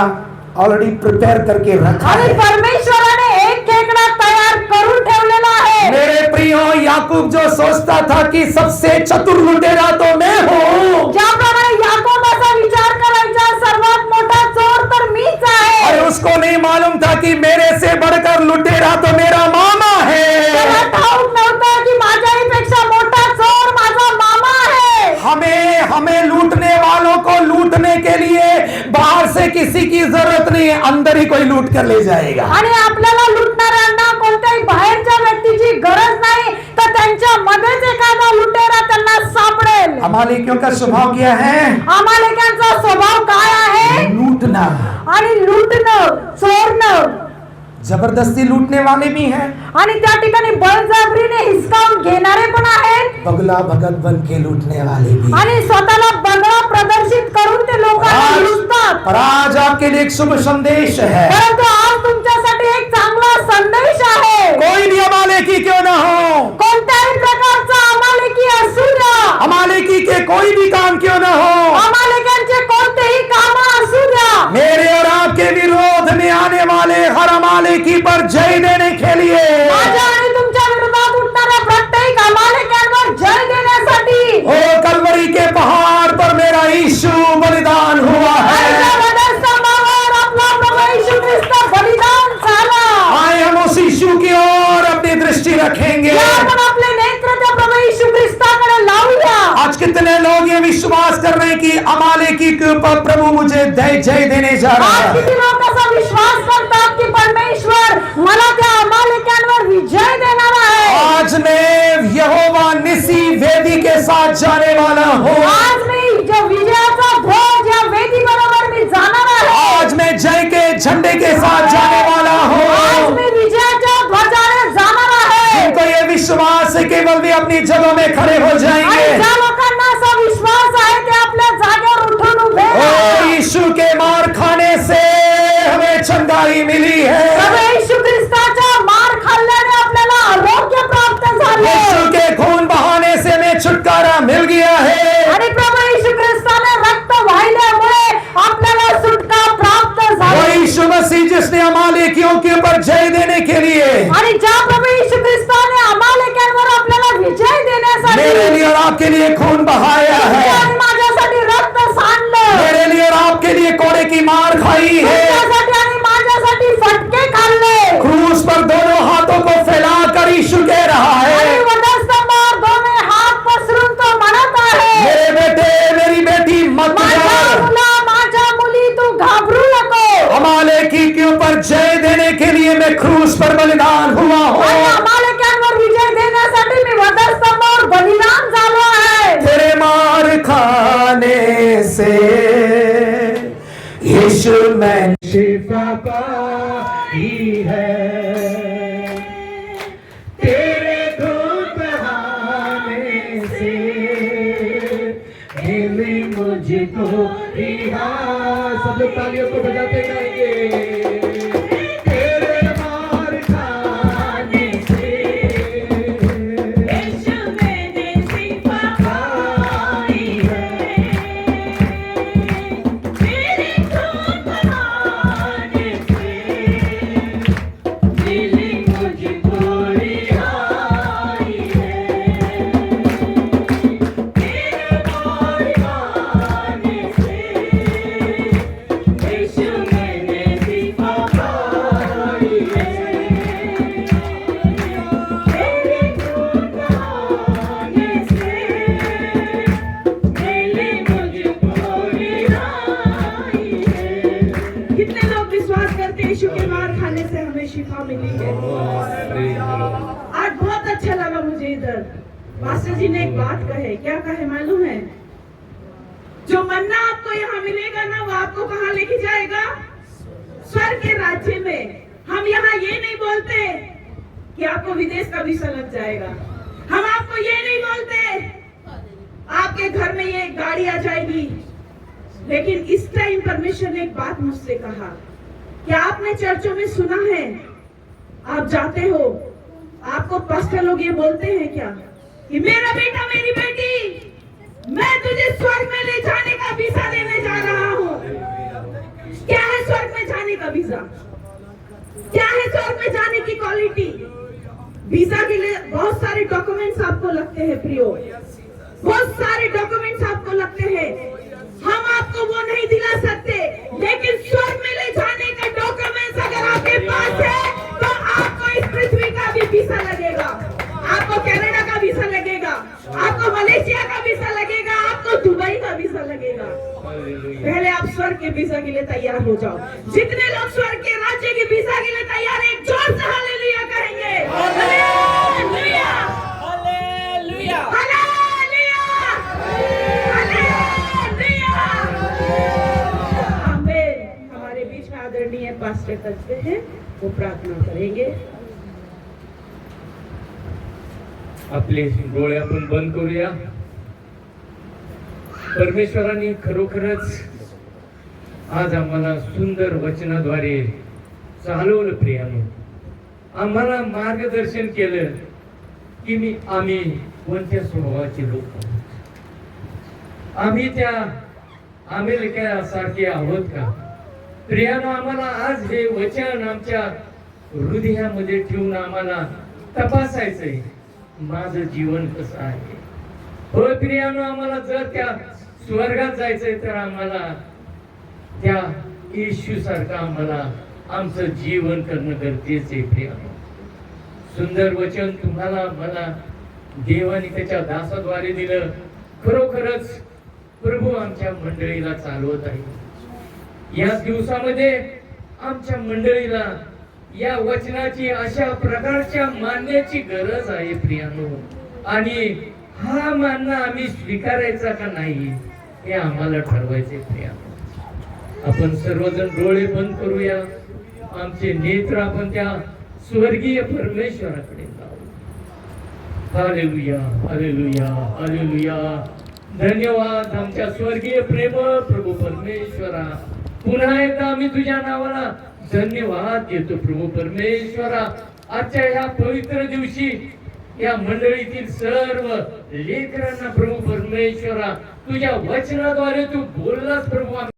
ऑलरेडी प्रिपेयर करके रखा आणि है. परमेश्वराने एक खेकडा तयार करून ठेवलेला आहे. मेरे प्रियो, याकूब जो सोचता था कि सबसे चतुर लुटेरा तो मैं हूँ, ज्याप्रमाणे याकोब असा विचार करायचा सर्वात मोठा चोर तर मीच आहे, और उसको नहीं मालूम था कि मेरे से बढ़कर लुटेरा तो मेरा मामा त्याला है। ठाऊक नव्हतं की माझ्याहीपेक्षा मोठा चोर माझा मामा आहे। हमें लूटने वालों को लूटने के लिए बाहर से किसी की जरूरत नहीं है, अंदर ही कोई लूट कर ले जाएगा। आणि आपल्याला लुटणाऱ्यांना कोणत्याही बाहेरच्या व्यक्तीची गरज नाही, तर त्यांच्या मध्येच एखादा लुटेरा त्यांना सापडेल। अमालेकियों का स्वभाव क्या है? अमालेक्यांचा स्वभाव काय आहे? लूटना, आणि लुटणं, चोरणं, जबरदस्ती लूटने वाले भी हैं, आणि त्या ठिकाणी बळजबरीने हिसकावून घेणारे पण आहेत, बगला भगत बन के लूटने वाले भी। आणि स्वतःला बगळा प्रदर्शित करून ते लोकांना लुटतात। पर आज आपके लिए एक शुभ संदेश है, परंतु आज तुमच्यासाठी एक चांगला संदेश आहे। कोई भी अमालेकी क्यों ना हो, कोणत्याही प्रकारचा अमालेकी असू द्या, अमालेकी के कोई भी काम क्यों ना हो, अमालेकांचे कोणतेही काम असू द्या, मेरे और आपके विरोध में आने वाले हर अमालेकी पर जय देने के लिए, माझ्या आणि तुमच्या विरोधात उठणाऱ्या प्रत्येक अमालेकांवर जय देण्यासाठी ओ कलवरी के पहाड़ पर मेरा यीशु बलिदान हुआ आणि त्या है। वधस्तंभावर आपला प्रभू येशू ख्रिस्त बलिदान झाला। आए हम उस यीशु की ओर अपनी दृष्टी रखेंगे। या आपण आपले नेत्र त्या प्रभू येशू ख्रिस्ताकडे लावूया। आज कितने लोग ये विश्वास कर रहे हैं कि अमालेकी के ऊपर प्रभु मुझे जय देने जा रहा आज है। किती लोक असा विश्वास करतात की परमेश्वर मला त्या अमालेकांवर विजय देणार आहे। आज मैं यहोवा निसी वेदी के साथ जाने वाला हूँ। आज मी जो विजयाचा ध्वज या वेदी बरोबर मी जाणार आहे। आज मैं जय के झंडे के साथ जाने वाला आज हूँ। मी विजयाच्या ध्वजाने जाणार आहे। जिनको ये विश्वास है केवल भी अपनी जगहों में खड़े हो आणि जाएंगे। ज्या लोकांना असा विश्वास आहे ते आपल्या जागेवर उठून उभे ओ राहतात। यीशु के मार खाने से हमें चंगाई मिली प्रभू है। येशू ख्रिस्ताचा मार खाल्ल्याने आपल्याला आरोग्य प्राप्त झाले यीशु के खून बहाने से हमें छुटकारा मिल गया है। आणि प्रभू येशू ख्रिस्ताने रक्त वाहिल्यामुळे आपल्याला सुटका प्राप्त वो झाली। यीशु मसीह जिसने अमालेकियों के ऊपर जय देने के लिए आणि ज्या प्रभू येशू ख्रिस्ताने अमालेकांवर आपल्याला विजय देण्यासाठी मेरे लिए और आपके लिए खून बहाया तुमच्या है, आणि माझ्यासाठी रक्त सांडलं, मेरे लिए और आपके लिए कोड़े की मार खाई है, तुमच्यासाठी आणि माझ्यासाठी फटके खाल्ले, क्रूस पर दोनों हाथों को फैलाकर यीशु कह रहा आणि है, वधस्तंभावर दोन्ही हात पसरून तो म्हणत आहे, मेरे बेटे मेरी बेटी मत माझ्या डर, मुला माझ्या मुली तू घाबरू नको। अमालेकी के ऊपर जय देने के लिए मैं क्रूस पर बलिदान हुआ आणि हूँ। अमालेकांवर विजय देण्यासाठी मी वधस्तंभावर बलिदान झालो आहे। तेरे मार खाने से यीशु मैं शिफा पाई है, तेरे खून बहाने से मिली मुझको रिहा। सब लोग तालियों को बजाते गाएंगे। तेरे मार खाने से यीशु मैंने शिफा पाई है, मेरे खून बहाने से मिली मुझको रिहाई है। तेरे मार खाने से यीशु मैंने शिफा पाई है, तेरे खून बहाने से मिली मुझको रिहाई है। कितने लोग विश्वास करते हैं यीशु के मार खाने से हमें शिफा मिली है। आज बहुत अच्छा लगा मुझे इधर मास्टर जी ने एक बात कहे, क्या कहे मालूम है? जो मन्ना आपको यहाँ मिलेगा ना वो आपको कहाँ लेके जाएगा? स्वर्ग के राज्य में। हम यहाँ ये नहीं बोलते कि आपको विदेश का वीजा लग जाएगा, हम आपको ये नहीं बोलते आपके घर में ये गाड़ी आ जाएगी, लेकिन इस टाइम परमेश्वर ने एक बात मुझसे कहा। क्या आपने चर्चों में सुना है, आप जाते हो, आपको पास्टर लोग ये बोलते हैं क्या कि मेरा बेटा मेरी बेटी मैं तुझे स्वर्ग में ले जाने का वीजा देने जा रहा हूँ। क्या है स्वर्ग में जाने का वीजा? क्या है स्वर्ग में जाने की क्वालिटी? वीजा के लिए बहुत सारे डॉक्यूमेंट्स आपको लगते हैं प्रियो, बहुत सारे डॉक्यूमेंट्स आपको लगते हैं। हम आपको वो नहीं दिला सकते, लेकिन स्वर्ग में ले जाने का डॉक्यूमेंट्स अगर आपके पास है तो आपको इस पृथ्वी का भी वीजा लगेगा, आपको कनाडा का वीजा लगेगा, आपको मलेशिया का वीजा लगेगा, आपको दुबई का वीजा लगेगा। पहले आप स्वर्ग के वीजा के लिए तैयार हो जाओ। जितने लोग स्वर्ग के राज्य के वीजा के लिए तैयार हैं, एक जोर से हालेलुया कहेंगे। Hallelujah, hallelujah, hallelujah, hallelujah. आमीन। हमारे बीच में आदरणीय पास्टर तजबे हैं, वो प्रार्थना करेंगे। आपले डोळे आपण बंद करूया। परमेश्वराने खरोखरच आज आम्हाला सुंदर वचनाद्वारे चालवलं प्रियानो, आम्हाला मार्गदर्शन केलं की आम्ही कोणत्या स्वभावाचे लोक आहोत, आम्ही त्या अमेरिकेसारखे आहोत का प्रियानो। आम्हाला आज हे वचन आमच्या हृदयामध्ये ठेवून आम्हाला तपासायचंय, माझं जीवन कसं आहे। होय प्रियानो, आम्हाला जर त्या स्वर्गात जायचंय तर आम्हाला त्या येशू सारखं आम्हाला आमचं जीवन करणं गरजेचं आहे प्रियानो। सुंदर वचन तुम्हाला मला देवाने त्याच्या दासाद्वारे दिलं। खरोखरच प्रभू आमच्या मंडळीला चालवत आहे। या दिवसामध्ये आमच्या मंडळीला या वचनाची अशा प्रकारच्या मानण्याची गरज आहे प्रियानो, आणि हा मानणं आम्ही स्वीकारायचा का नाही हे आम्हाला ठरवायचे प्रियानो। आपण सर्वजण डोळे बंद करूया, आमचे नेत्र आपण त्या स्वर्गीय परमेश्वराकडे लावू। Hallelujah, hallelujah, hallelujah. धन्यवाद आमच्या स्वर्गीय प्रेम प्रभू परमेश्वरा, पुन्हा एकदा आम्ही तुझ्या नावाला धन्यवाद देतो प्रभू परमेश्वरा। आजच्या ह्या पवित्र दिवशी या मंडळीतील सर्व लेकरांना प्रभू परमेश्वरा तुझ्या वचनाद्वारे तू बोललास प्रभू, आम्ही